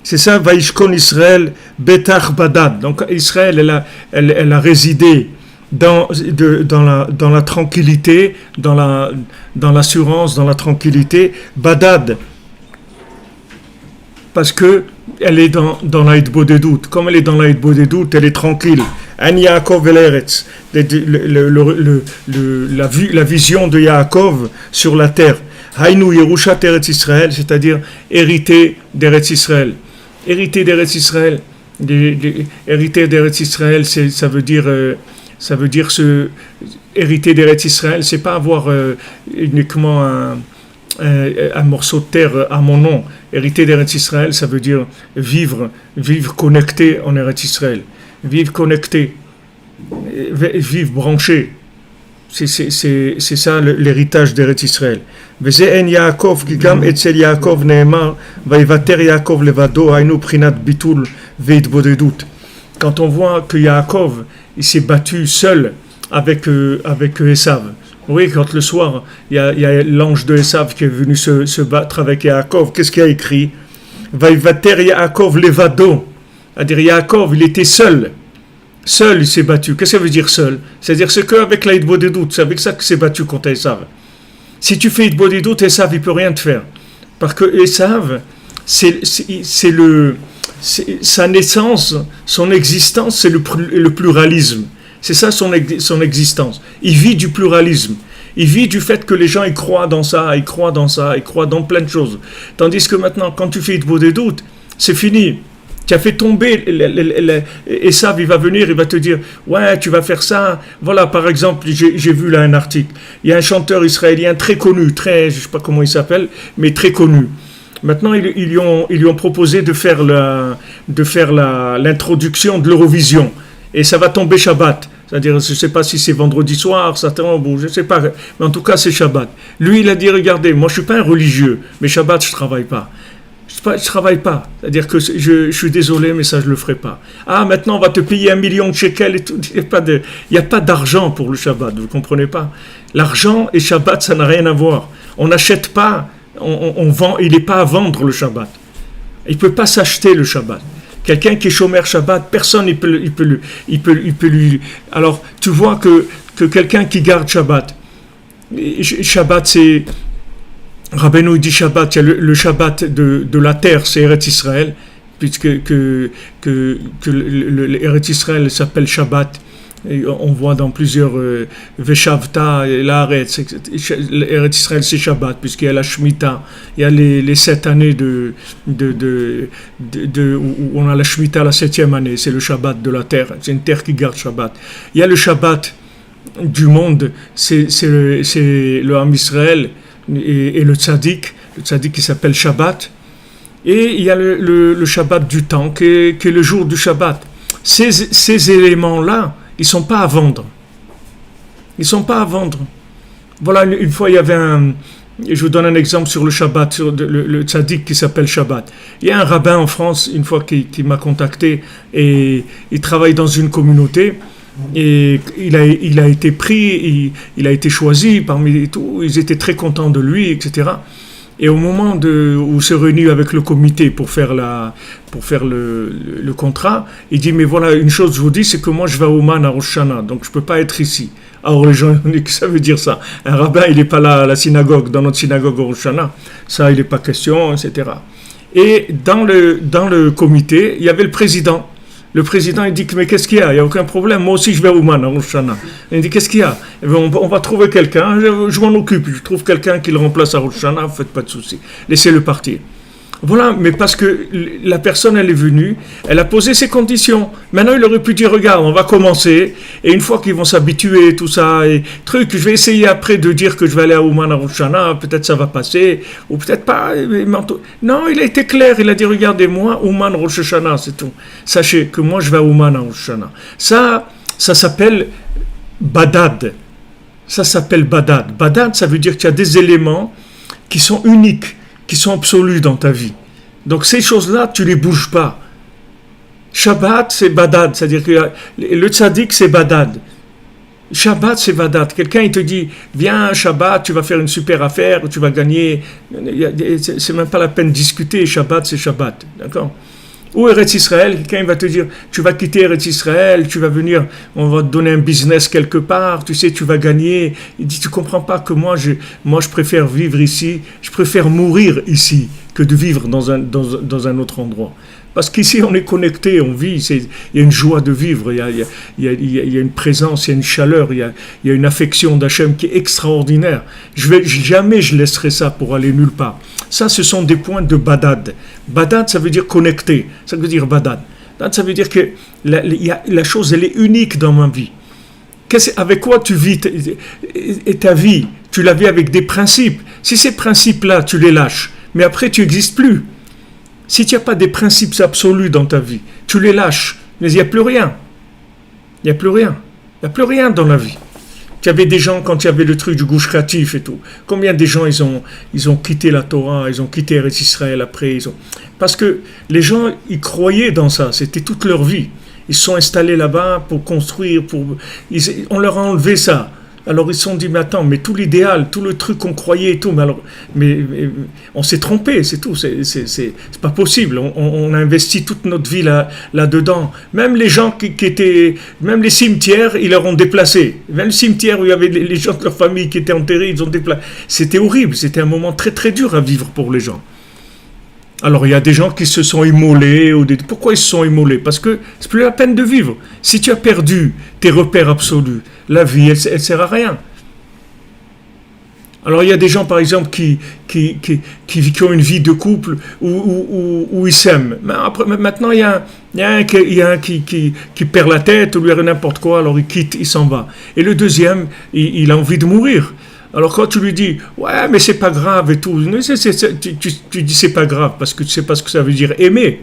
C'est ça, Vaishkon Israël, Betach Badad. Donc Israël, elle a résidé dans la tranquillité, dans l'assurance, dans la tranquillité. Badad, parce que elle est dans la Hitbodedut. Comme elle est dans la Hitbodedut, elle est tranquille. An Yaakov el Eretz, la vision de Yaakov sur la terre. Hainu Yerushat Eretz Israël, c'est-à-dire hérité d'Eretz Israël. Hériter d'Eretz Israël, hériter d'Eretz Israël, ça veut dire hériter d'Eretz Israël, c'est pas avoir uniquement un morceau de terre à mon nom. Hériter d'Eretz Israël, ça veut dire vivre connecté en Eretz Israël, vivre connecté, vivre branché. C'est ça l'héritage d'Eretz Israël. וזה אין יעקב, כי גם אצל יעקב נאמר, ויוותר יעקב לבדו, היינו בחינת ביטול והתבודדות. Quand on voit que Yaakov, il s'est battu seul avec Esav. Oui, quand le soir, il y a l'ange de Esav qui est venu se battre avec Yaakov, qu'est-ce qu'il a écrit ? ויוותר יעקב לבדו. C'est-à-dire Yaakov, il était seul. Seul, il s'est battu. Qu'est-ce que ça veut dire seul ? C'est-à-dire c'est qu'avec la Hitbodedut, c'est avec ça qu'il s'est battu contre Esav. Si tu fais Hitbodedut, Esav, il ne peut rien te faire. Parce que Esav, sa naissance, son existence, c'est le pluralisme. C'est ça son existence. Il vit du pluralisme. Il vit du fait que les gens ils croient dans ça, ils croient dans plein de choses. Tandis que maintenant, quand tu fais Hitbodedut, c'est fini. Tu as fait tomber, Esav, il va venir, il va te dire, ouais, tu vas faire ça. Voilà, par exemple, j'ai vu là un article. Il y a un chanteur israélien très connu, je ne sais pas comment il s'appelle, mais très connu. Maintenant, ils lui ont proposé de faire l'introduction de l'Eurovision. Et ça va tomber Shabbat. C'est-à-dire, je ne sais pas si c'est vendredi soir, ça tombe, ou je ne sais pas. Mais en tout cas, c'est Shabbat. Lui, il a dit, regardez, moi, je ne suis pas un religieux, mais Shabbat, je ne travaille pas. Je ne travaille pas. C'est-à-dire que je suis désolé, mais ça, je ne le ferai pas. Ah, maintenant, on va te payer 1 million de shekels et tout. Il n'y a pas d'argent pour le Shabbat, vous ne comprenez pas. L'argent et Shabbat, ça n'a rien à voir. On n'achète pas, on vend, il n'est pas à vendre le Shabbat. Il ne peut pas s'acheter le Shabbat. Quelqu'un qui est chômeur Shabbat, personne ne peut lui... Alors, tu vois que quelqu'un qui garde Shabbat, Shabbat, c'est... Rabbeinu dit Shabbat, il y a le Shabbat de la terre, c'est Eretz Israël, puisque Eretz Israël s'appelle Shabbat. Et on voit dans plusieurs Veshavta, l'Aretz, Eretz Israël c'est Shabbat, puisqu'il y a la Shemitah, il y a les 7 années où on a la Shemitah, la 7e année, c'est le Shabbat de la terre, c'est une terre qui garde Shabbat. Il y a le Shabbat du monde, c'est le Ham Israël, et le tzaddik qui s'appelle Shabbat, et il y a le Shabbat du temps qui est le jour du Shabbat. Ces éléments-là, ils ne sont pas à vendre. Ils ne sont pas à vendre. Voilà, une fois il y avait je vous donne un exemple sur le Shabbat, sur le tzaddik qui s'appelle Shabbat. Il y a un rabbin en France, une fois qui m'a contacté, et il travaille dans une communauté, et il a été pris, il a été choisi parmi tout, ils étaient très contents de lui, etc. Et au moment où se réunit avec le comité pour faire le contrat, il dit, mais voilà, une chose je vous dis, c'est que moi je vais à Ouman à Rosh Hashanah, donc je ne peux pas être ici. Alors les gens disent que ça veut dire ça. Un rabbin, il n'est pas là à la synagogue, dans notre synagogue au Rosh Hashanah, ça il n'est pas question, etc. Et dans le comité, il y avait le président. Le président, il dit, mais qu'est-ce qu'il y a? Il n'y a aucun problème. Moi aussi, je vais à Ouman, à Rosh Hashanah. Il dit, qu'est-ce qu'il y a? On va trouver quelqu'un. Je m'en occupe. Je trouve quelqu'un qui le remplace à Rosh Hashanah. Ne faites pas de soucis. Laissez-le partir. Voilà, mais parce que la personne, elle est venue, elle a posé ses conditions. Maintenant, il aurait pu dire, regarde, on va commencer, et une fois qu'ils vont s'habituer, tout ça, et je vais essayer après de dire que je vais aller à Ouman à Rosh Hashanah, peut-être ça va passer, ou peut-être pas. Non, il a été clair, il a dit, regardez-moi, Ouman Rosh Hashanah, c'est tout. Sachez que moi, je vais à Ouman à Rosh Hashanah. Ça s'appelle Badad. Ça s'appelle Badad. Badad, ça veut dire qu'il y a des éléments qui sont uniques, qui sont absolus dans ta vie. Donc ces choses-là, tu ne les bouges pas. Shabbat, c'est Badad, c'est-à-dire que le tzaddik, c'est Badad. Shabbat, c'est Badad. Quelqu'un, il te dit, viens, Shabbat, tu vas faire une super affaire, tu vas gagner. C'est même pas la peine de discuter. Shabbat, c'est Shabbat. D'accord? Ou Eretz Israël, quelqu'un va te dire, tu vas quitter Eretz Israël, tu vas venir, on va te donner un business quelque part, tu sais, tu vas gagner. Il dit, tu comprends pas que moi je préfère vivre ici, je préfère mourir ici que de vivre dans un autre endroit. Parce qu'ici, on est connecté, on vit, il y a une joie de vivre, il y a une présence, il y a une chaleur, il y a une affection d'Hachem qui est extraordinaire. Jamais je laisserai ça pour aller nulle part. Ça, ce sont des points de Badad. Badad, ça veut dire connecté. Ça veut dire Badad. Ça veut dire que la chose, elle est unique dans ma vie. Avec quoi tu vis ta vie? Tu la vis avec des principes. Si ces principes-là, tu les lâches, mais après, tu n'existes plus. Si tu n'as pas des principes absolus dans ta vie, tu les lâches, mais il n'y a plus rien. Il n'y a plus rien. Il n'y a plus rien dans la vie. Il y avait des gens, quand il y avait le truc du Gush Katif et tout, combien de gens ils ont quitté la Torah, ils ont quitté Eretz Israël après, parce que les gens, ils croyaient dans ça, c'était toute leur vie. Ils se sont installés là-bas pour construire, on leur a enlevé ça. Alors ils se sont dit, mais attends, mais tout l'idéal, tout le truc qu'on croyait et tout, mais on s'est trompé, c'est tout, c'est pas possible. On a investi toute notre vie là-dedans. Même les gens qui étaient, même les cimetières, ils leur ont déplacé. Même le cimetière où il y avait les gens de leur famille qui étaient enterrés, ils ont déplacé. C'était horrible, c'était un moment très très dur à vivre pour les gens. Alors il y a des gens qui se sont immolés. Pourquoi ils se sont immolés? Parce que c'est plus la peine de vivre. Si tu as perdu tes repères absolus, la vie, elle sert à rien. Alors il y a des gens par exemple qui ont une vie de couple où ils s'aiment. Mais maintenant il y a un qui perd la tête ou lui arrive n'importe quoi, alors il quitte, il s'en va. Et le deuxième, il a envie de mourir. Alors quand tu lui dis, ouais, mais c'est pas grave et tout, tu dis c'est pas grave parce que tu sais pas ce que ça veut dire aimer.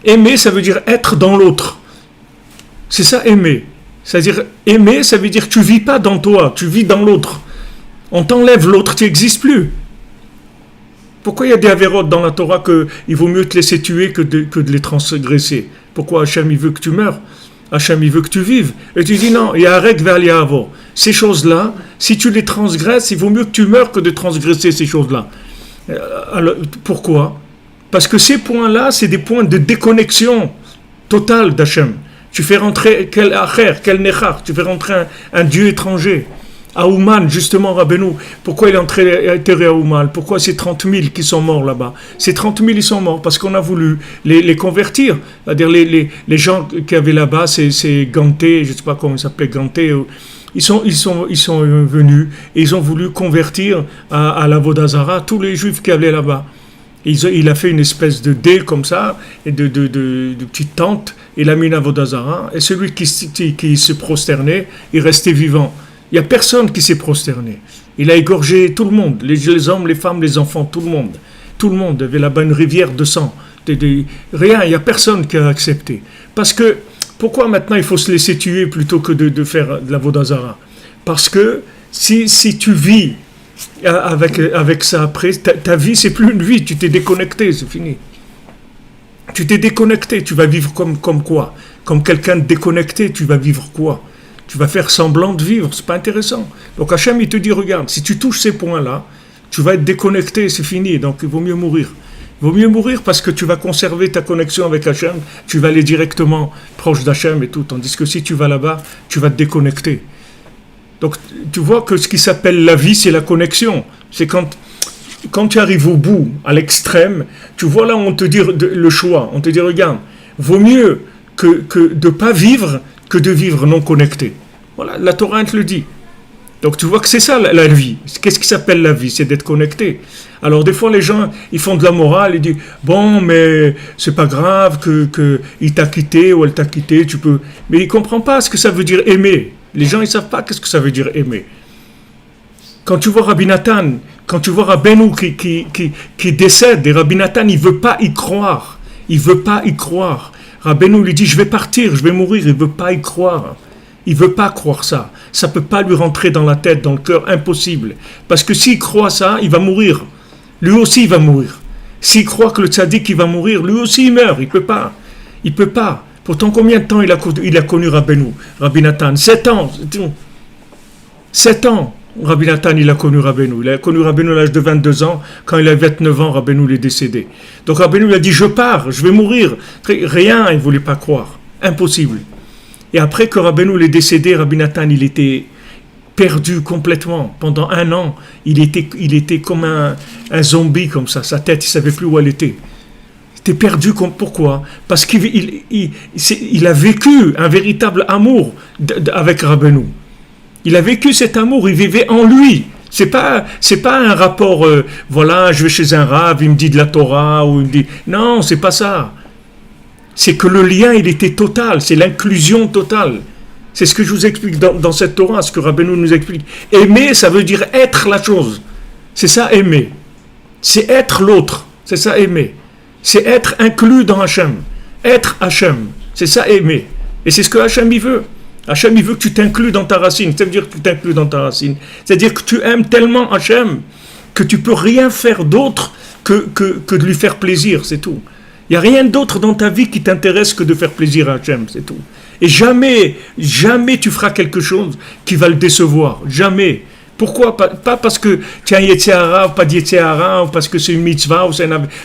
Aimer, ça veut dire être dans l'autre. C'est ça, aimer. C'est-à-dire, aimer, ça veut dire que tu vis pas dans toi, tu vis dans l'autre. On t'enlève l'autre, tu n'existes plus. Pourquoi il y a des avérotes dans la Torah qu'il vaut mieux te laisser tuer que de les transgresser? Pourquoi Hachem il veut que tu meurs? Hachem il veut que tu vives. Et tu dis non, il y a un règle vers l'Yahavo. Ces choses-là, si tu les transgresses, il vaut mieux que tu meurs que de transgresser ces choses-là. Alors, pourquoi? Parce que ces points-là, c'est des points de déconnexion totale d'Hachem. Tu fais rentrer quel acher, quel nechar, tu fais rentrer un Dieu étranger. À Ouman, justement, Rabbeinu, pourquoi il est enterré à Ouman? Pourquoi ces 30 000 qui sont morts là-bas? Ces 30 000, ils sont morts parce qu'on a voulu les convertir. C'est-à-dire les gens qui avaient là-bas, c'est Ganté, je ne sais pas comment il s'appelait, Ganté, ils sont venus et ils ont voulu convertir à l'Avodah Zara tous les Juifs qui allaient là-bas. Il a fait une espèce de dé comme ça, et de petite tente, il a mis une Avodah Zara, et celui qui se prosternait, il restait vivant. Il n'y a personne qui s'est prosterné. Il a égorgé tout le monde, les hommes, les femmes, les enfants, tout le monde. Tout le monde avait là-bas une rivière de sang. Rien, il n'y a personne qui a accepté. Parce que, pourquoi maintenant il faut se laisser tuer plutôt que de faire de l'Avodah Zara? Parce que si tu vis avec ça après, ta vie c'est plus une vie, tu t'es déconnecté, c'est fini. Tu t'es déconnecté, tu vas vivre comme quoi? Comme quelqu'un de déconnecté, tu vas vivre quoi? Tu vas faire semblant de vivre, c'est pas intéressant. Donc Hachem il te dit, regarde, si tu touches ces points-là, tu vas être déconnecté, c'est fini, donc il vaut mieux mourir. Il vaut mieux mourir parce que tu vas conserver ta connexion avec Hachem, tu vas aller directement proche d'Hachem et tout, tandis que si tu vas là-bas, tu vas te déconnecter. Donc tu vois que ce qui s'appelle la vie, c'est la connexion. C'est quand tu arrives au bout, à l'extrême, tu vois là où on te dit le choix, on te dit, regarde, vaut mieux que de ne pas vivre que de vivre non connecté. Voilà, la Torah te le dit. Donc tu vois que c'est ça la vie. Qu'est-ce qui s'appelle la vie? C'est d'être connecté. Alors des fois les gens, ils font de la morale, ils disent, bon mais c'est pas grave que il t'a quitté ou elle t'a quitté, tu peux... Mais ils ne comprennent pas ce que ça veut dire aimer. Les gens, ils ne savent pas qu'est-ce que ça veut dire aimer. Quand tu vois Rabbi Nathan, quand tu vois Rabbeinu qui décède, et Rabbi Nathan, il ne veut pas y croire. Il ne veut pas y croire. Rabbeinu lui dit, je vais partir, je vais mourir. Il ne veut pas y croire. Il ne veut pas croire ça. Ça ne peut pas lui rentrer dans la tête, dans le cœur, impossible. Parce que s'il croit ça, il va mourir. Lui aussi, il va mourir. S'il croit que le tzaddik, il va mourir, lui aussi, il meurt. Il ne peut pas. Il ne peut pas. Pourtant, combien de temps il a connu Rabbi Nathan? 7 ans. 7 ans. Rabbi Nathan, il a connu Rabbeinu. Il a connu Rabbeinu à l'âge de 22 ans. Quand il avait 29 ans, Rabbeinu il est décédé. Donc Rabbeinu il a dit, je pars, je vais mourir. Rien, il ne voulait pas croire. Impossible. Et après que Rabbeinu est décédé, Rabbi Nathan, il était perdu complètement. Pendant 1 an, il était comme un zombie comme ça. Sa tête, il ne savait plus où elle était. Il était perdu. Pourquoi? Parce qu'il a vécu un véritable amour avec Rabbeinu. Il a vécu cet amour, il vivait en lui. C'est pas un rapport, voilà, je vais chez un rave, il me dit de la Torah, ou il me dit... Non, c'est pas ça. C'est que le lien, il était total, c'est l'inclusion totale. C'est ce que je vous explique dans cette Torah, ce que Rabbeinu nous explique. Aimer, ça veut dire être la chose. C'est ça, aimer. C'est être l'autre. C'est ça, aimer. C'est être inclus dans Hachem. Être Hachem. C'est ça, aimer. Et c'est ce que Hachem, il veut. Hachem, il veut que tu t'inclues dans ta racine. Ça veut dire que tu t'inclues dans ta racine. C'est-à-dire que tu aimes tellement Hachem que tu peux rien faire d'autre que de lui faire plaisir, c'est tout. Il n'y a rien d'autre dans ta vie qui t'intéresse que de faire plaisir à Hachem, c'est tout. Et jamais tu feras quelque chose qui va le décevoir. Jamais. Pourquoi? Pas parce que tu as un Yetzer ou pas de Yetzer Hara, ou parce que c'est une mitzvah, ou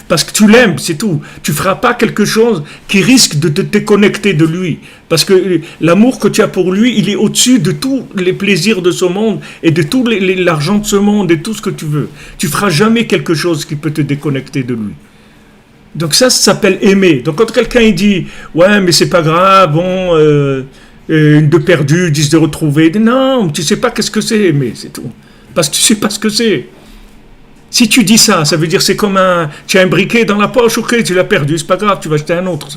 parce que tu l'aimes, c'est tout. Tu ne feras pas quelque chose qui risque de te déconnecter de lui. Parce que l'amour que tu as pour lui, il est au-dessus de tous les plaisirs de ce monde et de tout l'argent de ce monde et tout ce que tu veux. Tu ne feras jamais quelque chose qui peut te déconnecter de lui. Donc ça s'appelle aimer. Donc quand quelqu'un il dit « Ouais, mais c'est pas grave, bon... de perdu, 10 de retrouver. » Non, tu ne sais pas qu'est-ce que c'est aimer, c'est tout. Parce que tu ne sais pas ce que c'est. Si tu dis ça, ça veut dire c'est comme tu as un briquet dans la poche, ok, tu l'as perdu, c'est pas grave, tu vas acheter un autre,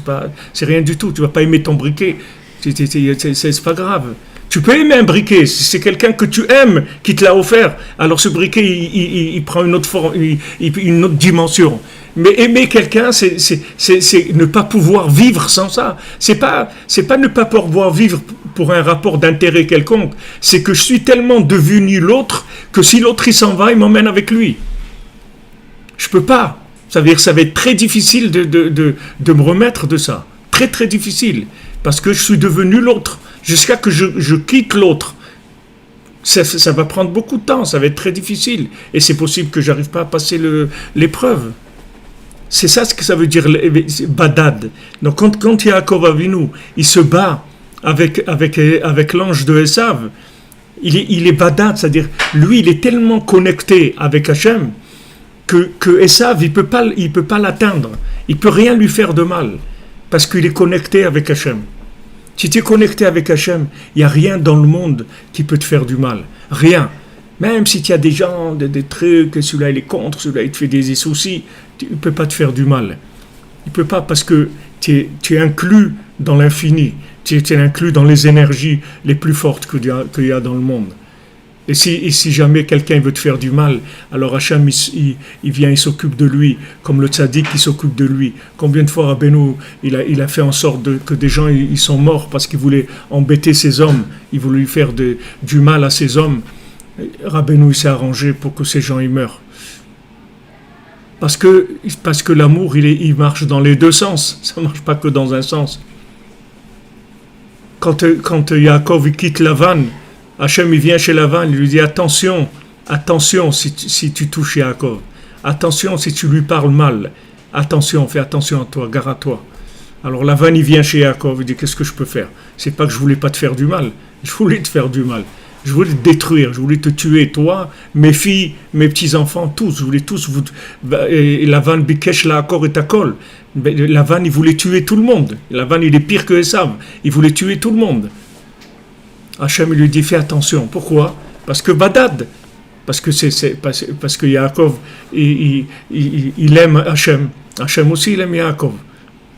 c'est rien du tout, tu vas pas aimer ton briquet, c'est pas grave. Tu peux aimer un briquet, si c'est quelqu'un que tu aimes qui te l'a offert, alors ce briquet, il prend une autre forme, une autre dimension. Mais aimer quelqu'un, c'est ne pas pouvoir vivre sans ça. C'est pas ne pas pouvoir vivre pour un rapport d'intérêt quelconque. C'est que je suis tellement devenu l'autre que si l'autre il s'en va, il m'emmène avec lui. Je peux pas. Ça veut dire que ça va être très difficile de me remettre de ça. Très très difficile. Parce que je suis devenu l'autre. Jusqu'à que je quitte l'autre. Ça va prendre beaucoup de temps. Ça va être très difficile. Et c'est possible que j'arrive pas à passer l'épreuve. C'est ça ce que ça veut dire badad. Donc quand Yaakov Avinu, il se bat avec l'ange de Esav, il est badad, c'est-à-dire lui il est tellement connecté avec Hachem que Esav il peut pas l'atteindre, il peut rien lui faire de mal parce qu'il est connecté avec Hachem. Si tu es connecté avec Hachem, il n'y a rien dans le monde qui peut te faire du mal, rien. Même si tu as des gens, des trucs, celui-là il est contre, celui-là il te fait des soucis, il ne peut pas te faire du mal. Il ne peut pas parce que tu es inclus dans l'infini, tu es inclus dans les énergies les plus fortes qu'il y a dans le monde. Et si jamais quelqu'un veut te faire du mal, alors Hachem il vient, il s'occupe de lui, comme le tzaddik qui s'occupe de lui. Combien de fois Rabbeinu il a fait en sorte que des gens ils sont morts parce qu'ils voulaient embêter ces hommes, ils voulaient lui faire du mal à ces hommes. Rabbeinu il s'est arrangé pour que ces gens ils meurent. Parce que l'amour il marche dans les deux sens, ça ne marche pas que dans un sens. Quand Yaakov il quitte Lavan, Hachem il vient chez Lavan, il lui dit attention si tu touches Yaakov, attention si tu lui parles mal, fais attention à toi, gare à toi. Alors Lavan il vient chez Yaakov, il dit qu'est-ce que je peux faire? C'est pas que je voulais pas te faire du mal, je voulais te faire du mal. Je voulais te détruire, je voulais te tuer, toi, mes filles, mes petits-enfants, tous. Je voulais tous vous... Lavan bikesh la'akor et takol. Lavan, il voulait tuer tout le monde. Lavan, il est pire que Esav. Il voulait tuer tout le monde. Hachem, il lui dit, fais attention. Pourquoi? Parce que badad. Parce que Yaakov, il aime Hachem. Hachem aussi, il aime Yaakov.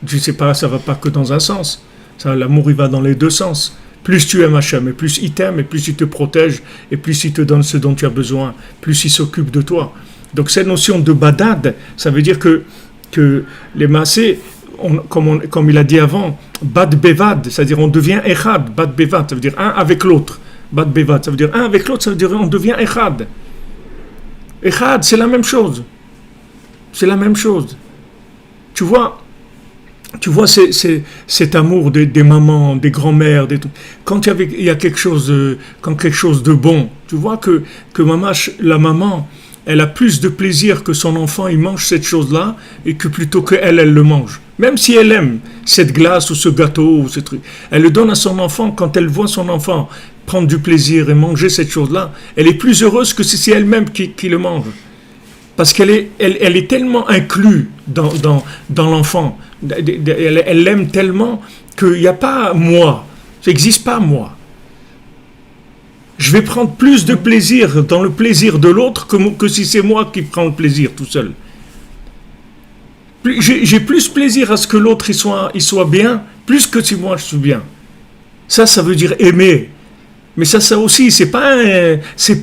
Je ne sais pas, ça ne va pas que dans un sens. Ça, l'amour, il va dans les deux sens. Plus tu aimes Hachem, et plus il t'aime, et plus il te protège, et plus il te donne ce dont tu as besoin, plus il s'occupe de toi. Donc cette notion de badad, ça veut dire que les massés, comme il a dit avant, bad bevad, c'est-à-dire on devient echad, bad bevad, ça veut dire un avec l'autre. Bad bevad, ça veut dire un avec l'autre, ça veut dire on devient echad. Echad, c'est la même chose. C'est la même chose. Tu vois, cet amour des mamans, des grands-mères, quand il y a quelque chose de bon, tu vois que la maman, elle a plus de plaisir que son enfant, il mange cette chose-là, et que plutôt qu'elle le mange. Même si elle aime cette glace ou ce gâteau ou ce truc, elle le donne à son enfant. Quand elle voit son enfant prendre du plaisir et manger cette chose-là, elle est plus heureuse que si c'est elle-même qui le mange. Parce qu'elle est tellement inclue dans l'enfant. Elle l'aime tellement qu'il n'y a pas moi. Ça n'existe pas moi. Je vais prendre plus de plaisir dans le plaisir de l'autre que si c'est moi qui prends le plaisir tout seul. J'ai plus plaisir à ce que l'autre il soit bien, plus que si moi je suis bien. Ça veut dire aimer. Mais ça aussi, c'est pas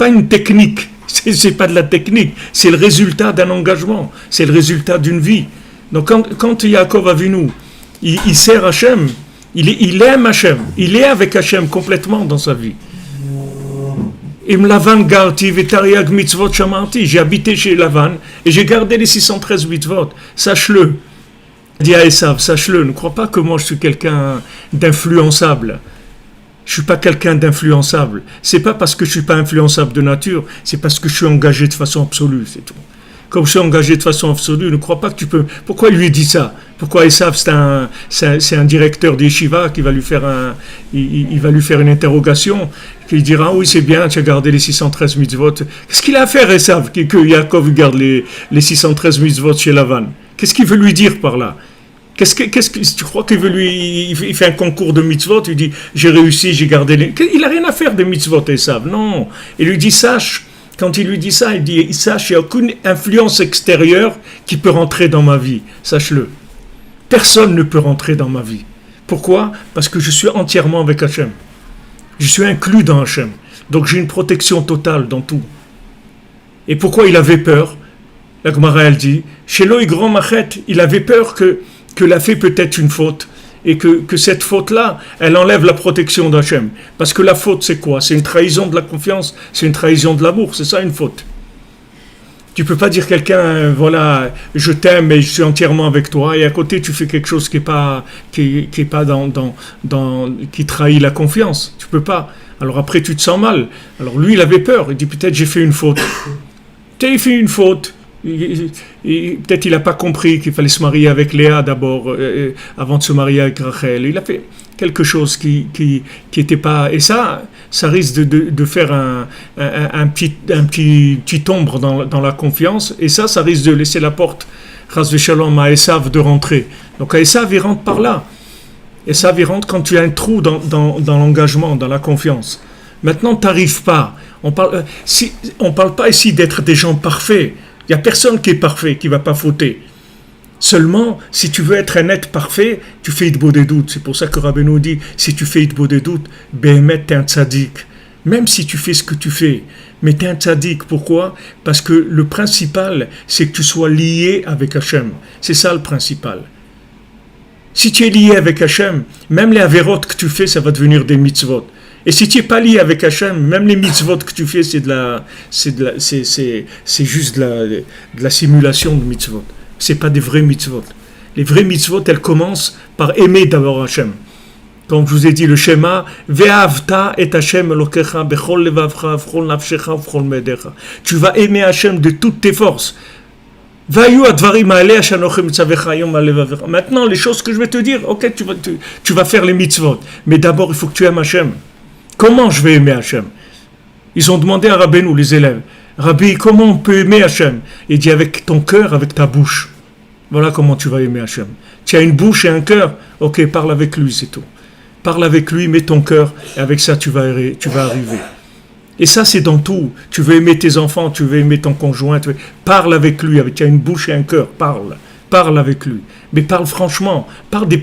une technique. C'est pas de la technique, c'est le résultat d'un engagement, c'est le résultat d'une vie. Donc quand Yaakov Avinu, il sert Hachem, il aime Hachem, il est avec Hachem complètement dans sa vie. Im Lavan garti vetariag mitzvot shamarti, j'ai habité chez Lavan et j'ai gardé les 613 mitzvot. Sache-le, dit à Esav, sache-le, ne crois pas que moi je suis quelqu'un d'influençable. Je suis pas quelqu'un d'influençable. C'est pas parce que je suis pas influençable de nature, c'est parce que je suis engagé de façon absolue, c'est tout. Comme je suis engagé de façon absolue, ne crois pas que tu peux... Pourquoi il lui dit ça? Pourquoi Esav, c'est un directeur d'Yeshiva qui va lui faire il va lui faire une interrogation, qui dira, oui c'est bien, tu as gardé les 613 mitzvot. Qu'est-ce qu'il a à faire Esav, que Yaakov garde les 613 mitzvot chez Lavan? Qu'est-ce qu'il veut lui dire par là? Qu'est-ce que tu crois qu'il veut il fait un concours de mitzvot, il dit j'ai réussi, j'ai gardé les... Il n'a rien à faire des mitzvot, Esav, non. Il lui dit sache, quand il lui dit ça, il dit sache, il n'y a aucune influence extérieure qui peut rentrer dans ma vie, sache-le. Personne ne peut rentrer dans ma vie. Pourquoi? Parce que je suis entièrement avec Hachem. Je suis inclus dans Hachem. Donc j'ai une protection totale dans tout. Et pourquoi il avait peur? La Gemara elle dit, chez Loi Grand Machet, il avait peur que la fait peut-être une faute. Et que cette faute-là, elle enlève la protection d'Hachem. Parce que la faute, c'est quoi? C'est une trahison de la confiance, c'est une trahison de l'amour, c'est ça une faute. Tu peux pas dire quelqu'un, voilà, je t'aime et je suis entièrement avec toi, et à côté tu fais quelque chose qui est pas qui trahit la confiance. Tu peux pas. Alors après tu te sens mal. Alors lui il avait peur, il dit peut-être j'ai fait une faute. Peut-être il fait une faute. Peut-être il n'a pas compris qu'il fallait se marier avec Léa d'abord avant de se marier avec Rachel. Il a fait quelque chose qui était pas, et ça risque de faire un petit ombre dans la confiance, et ça risque de laisser la porte Chas v'Shalom à Esav de rentrer. Donc à Esav il rentre par là. Esav il rentre quand tu as un trou dans l'engagement, dans la confiance. Maintenant tu n'arrives pas. On parle pas ici d'être des gens parfaits. Il n'y a personne qui est parfait, qui ne va pas fauter. Seulement, si tu veux être un être parfait, tu fais Hitbo des doutes. C'est pour ça que Rabbeinu dit, si tu fais Hitbo des doutes, Behemet, t'es un tzaddik. Même si tu fais ce que tu fais, mais t'es un tzaddik. Pourquoi? Parce que le principal, c'est que tu sois lié avec Hachem. C'est ça le principal. Si tu es lié avec Hachem, même les avérotes que tu fais, ça va devenir des mitzvot. Et si tu n'es pas lié avec Hachem, même les mitzvot que tu fais, c'est juste de la simulation de mitzvot. C'est pas des vrais mitzvot. Les vrais mitzvot, elles commencent par aimer d'abord Hachem. Comme je vous ai dit, le schéma, Ve'avta et Hachem elokecha bechol levavcha v'chol nafshecha v'chol medecha. Tu vas aimer Hachem de toutes tes forces. Maintenant, les choses que je vais te dire, ok, tu vas faire les mitzvot. Mais d'abord, il faut que tu aimes Hachem. Comment je vais aimer Hachem? Ils ont demandé à Rabbeinu, les élèves, Rabbi, comment on peut aimer Hachem? Il dit avec ton cœur, avec ta bouche. Voilà comment tu vas aimer Hachem. Tu as une bouche et un cœur, ok, parle avec lui, c'est tout. Parle avec lui, mets ton cœur, et avec ça, tu vas arriver. Et ça, c'est dans tout. Tu veux aimer tes enfants, tu veux aimer ton conjoint, parle avec lui, tu as une bouche et un cœur, parle avec lui. Mais parle franchement, pas des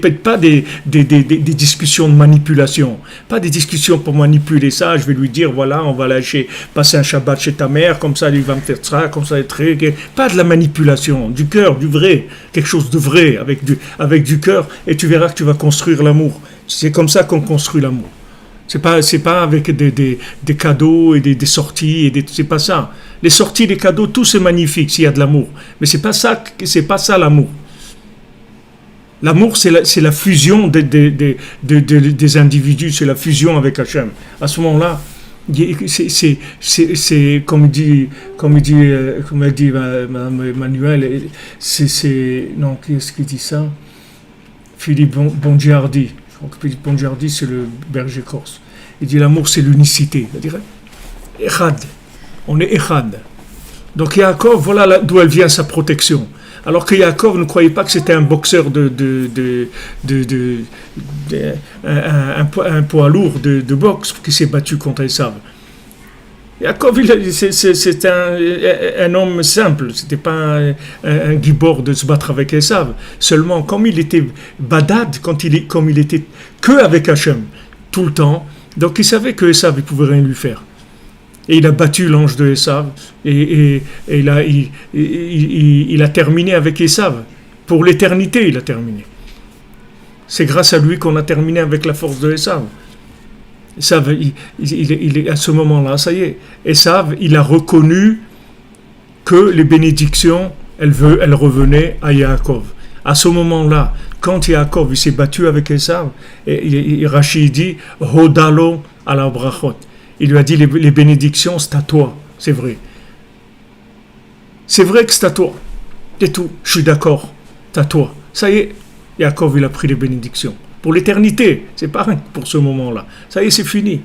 discussions de manipulation, pas des discussions pour manipuler ça, je vais lui dire, voilà, on va passer un Shabbat chez ta mère, comme ça, il va me faire ça, comme ça, pas de la manipulation, du cœur, du vrai, quelque chose de vrai, avec du cœur, et tu verras que tu vas construire l'amour. C'est comme ça qu'on construit l'amour. C'est pas avec des cadeaux et des sorties, c'est pas ça. Les sorties, les cadeaux, tout c'est magnifique s'il y a de l'amour. Mais c'est pas ça l'amour. L'amour, c'est la fusion des individus, c'est la fusion avec Hachem. À ce moment-là, c'est comme a dit Mme Emmanuel, non, qui est-ce qui dit ça? Philippe Bongiardi. Je crois que Philippe Bongiardi, c'est le berger corse. Il dit l'amour, c'est l'unicité. C'est-à-dire, Echad. On est Echad. Donc Yaakov, voilà d'où elle vient sa protection. Alors que Yaakov ne croyait pas que c'était un boxeur un poids lourd de boxe qui s'est battu contre Esav. Yaakov, c'est un homme simple, c'était pas un gibor de se battre avec Esav. Seulement, comme il était badad, comme il était que avec Hachem tout le temps, donc il savait que Esav il pouvait rien lui faire. Et il a battu l'ange de Esav et il a terminé avec Esav. Pour l'éternité, il a terminé. C'est grâce à lui qu'on a terminé avec la force de Esav. Esav, il à ce moment-là, ça y est. Esav, il a reconnu que les bénédictions, elles revenaient à Yaakov. À ce moment-là, quand Yaakov il s'est battu avec Esav, Rashi dit « Hodalo ala brachot ». Il lui a dit les bénédictions, c'est à toi, c'est vrai. C'est vrai que c'est à toi. C'est tout, je suis d'accord, c'est à toi. Ça y est, Yaakov, il a pris les bénédictions. Pour l'éternité, c'est pas rien pour ce moment-là. Ça y est, c'est fini.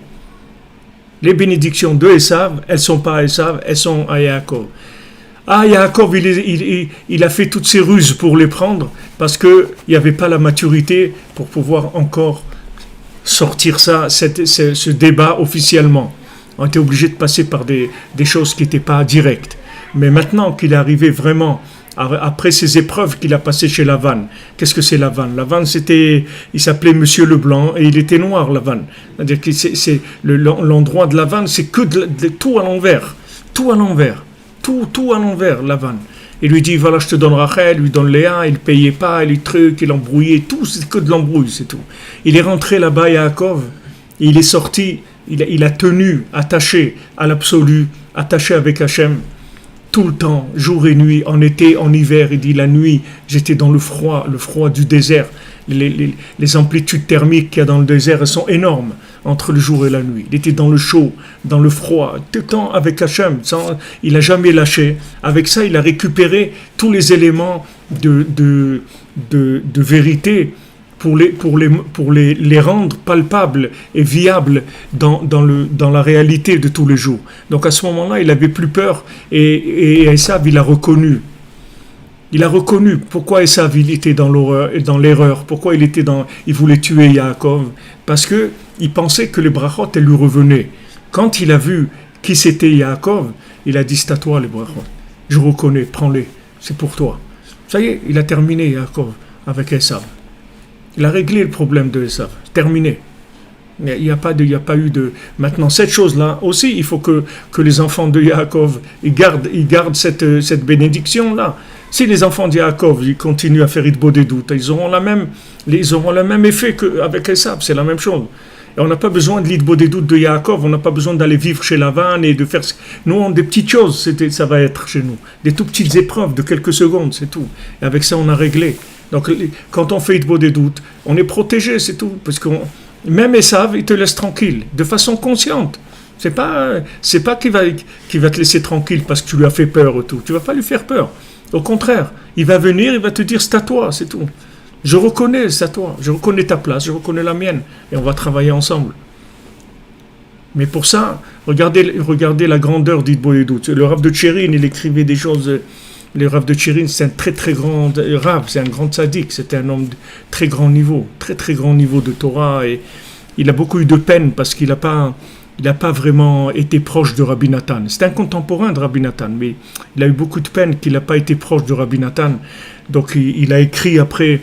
Les bénédictions de Esav, elles sont pas à Esav, elles sont à Yaakov. Ah, Yaakov, il a fait toutes ses ruses pour les prendre parce qu'il n'y avait pas la maturité pour pouvoir encore sortir ce débat officiellement. On était obligé de passer par des choses qui n'étaient pas directes. Mais maintenant qu'il est arrivé vraiment après ces épreuves qu'il a passées chez Lavan. Qu'est-ce que c'est Lavan? Lavan, il s'appelait Monsieur Leblanc et il était noir, Lavan. C'est-à-dire que l'endroit de Lavan, c'est que tout à l'envers. Tout à l'envers. Tout à l'envers, Lavan. Il lui dit, voilà, je te donne Rachel, il lui donne Léa, il ne payait pas, il truc, il embrouillait, tout, c'est que de l'embrouille, c'est tout. Il est rentré là-bas, Yaakov, il est sorti, il a tenu, attaché à l'absolu, attaché avec Hachem, tout le temps, jour et nuit, en été, en hiver. Il dit, la nuit, j'étais dans le froid du désert. Les amplitudes thermiques qu'il y a dans le désert, elles sont énormes entre le jour et la nuit. Il était dans le chaud, dans le froid, tout le temps avec Hachem. Il n'a jamais lâché. Avec ça, il a récupéré tous les éléments de vérité pour les rendre palpables et viables dans la réalité de tous les jours. Donc à ce moment-là, il n'avait plus peur et Esav, il a reconnu. Il a reconnu pourquoi Esav il était dans l'erreur, pourquoi il voulait tuer Yaakov, parce que il pensait que les brachot elles lui revenaient. Quand il a vu qui c'était Yaakov, il a dit c'est à toi les brachot. Je reconnais, prends-les, c'est pour toi. Ça y est, il a terminé Yaakov avec Esav. Il a réglé le problème de Esav, terminé. Il n'y a pas eu de... Maintenant, cette chose-là, aussi, il faut que les enfants de Yaakov ils gardent cette bénédiction-là. Si les enfants de Yaakov ils continuent à faire Idbo des doutes, ils auront le même effet qu'avec Esav, c'est la même chose. Et on n'a pas besoin de l'Idbo des doutes de Yaakov, on n'a pas besoin d'aller vivre chez Lavan et de faire... Nous, on a des petites choses, ça va être chez nous. Des tout petites épreuves de quelques secondes, c'est tout. Et avec ça, on a réglé. Donc, quand on fait Idbo des doutes, on est protégé, c'est tout. Parce que même Esav, il te laisse tranquille, de façon consciente. C'est pas qu'il va te laisser tranquille parce que tu lui as fait peur et tout. Tu vas pas lui faire peur. Au contraire, il va venir, il va te dire c'est à toi, c'est tout. Je reconnais, c'est à toi. Je reconnais ta place, je reconnais la mienne. Et on va travailler ensemble. Mais pour ça, regardez la grandeur d'Idbo et doute. Le Rav de Tchérin, il écrivait des choses... Le Rav de Tchérin, c'est un très très grand Rav, c'est un grand tzaddik, c'était un homme de très grand niveau de Torah, et il a beaucoup eu de peine parce qu'il n'a pas vraiment été proche de Rabbi Nathan. C'est un contemporain de Rabbi Nathan, mais il a eu beaucoup de peine qu'il n'a pas été proche de Rabbi Nathan. Donc il a écrit après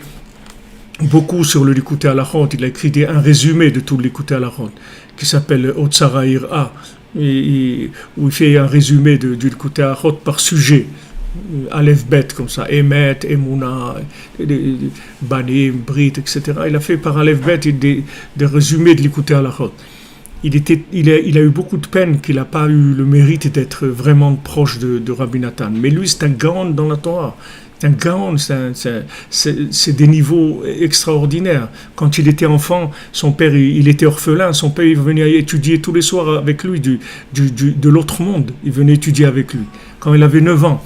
beaucoup sur le Likutei Halachot, il a écrit un résumé de tout le Likutei Halachot, qui s'appelle Otsara Ira, où il fait un résumé du Likutei Halachot par sujet. Aleph Bet comme ça, Emet, Emouna, Banim, Brit, etc. Il a fait par Aleph Bet des résumés de Likutei Halachot. Il a eu beaucoup de peine qu'il n'a pas eu le mérite d'être vraiment proche de Rabbi Nathan. Mais lui, c'est un gaon dans la Torah. C'est un gaon, c'est des niveaux extraordinaires. Quand il était enfant, son père, il était orphelin. Son père, il venait étudier tous les soirs avec lui de l'autre monde. Il venait étudier avec lui. Quand il avait 9 ans.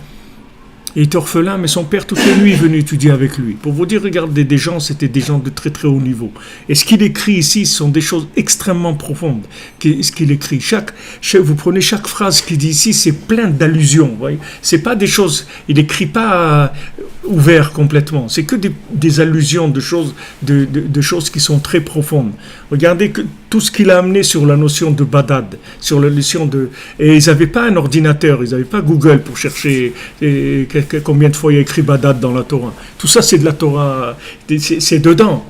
Il était orphelin, mais son père, toutes les nuits, venait étudier avec lui. Pour vous dire, regardez, des gens, c'était des gens de très très haut niveau. Et ce qu'il écrit ici, ce sont des choses extrêmement profondes. Ce qu'il écrit, vous prenez chaque phrase qu'il dit ici, c'est plein d'allusions. Vous voyez, c'est pas des choses, il n'écrit pas ouvert complètement. C'est que des allusions de choses qui sont très profondes. Regardez que tout ce qu'il a amené sur la notion de badad, sur la notion de... Et ils n'avaient pas un ordinateur, ils n'avaient pas Google pour chercher combien de fois il y a écrit badad dans la Torah. Tout ça, c'est de la Torah, c'est dedans.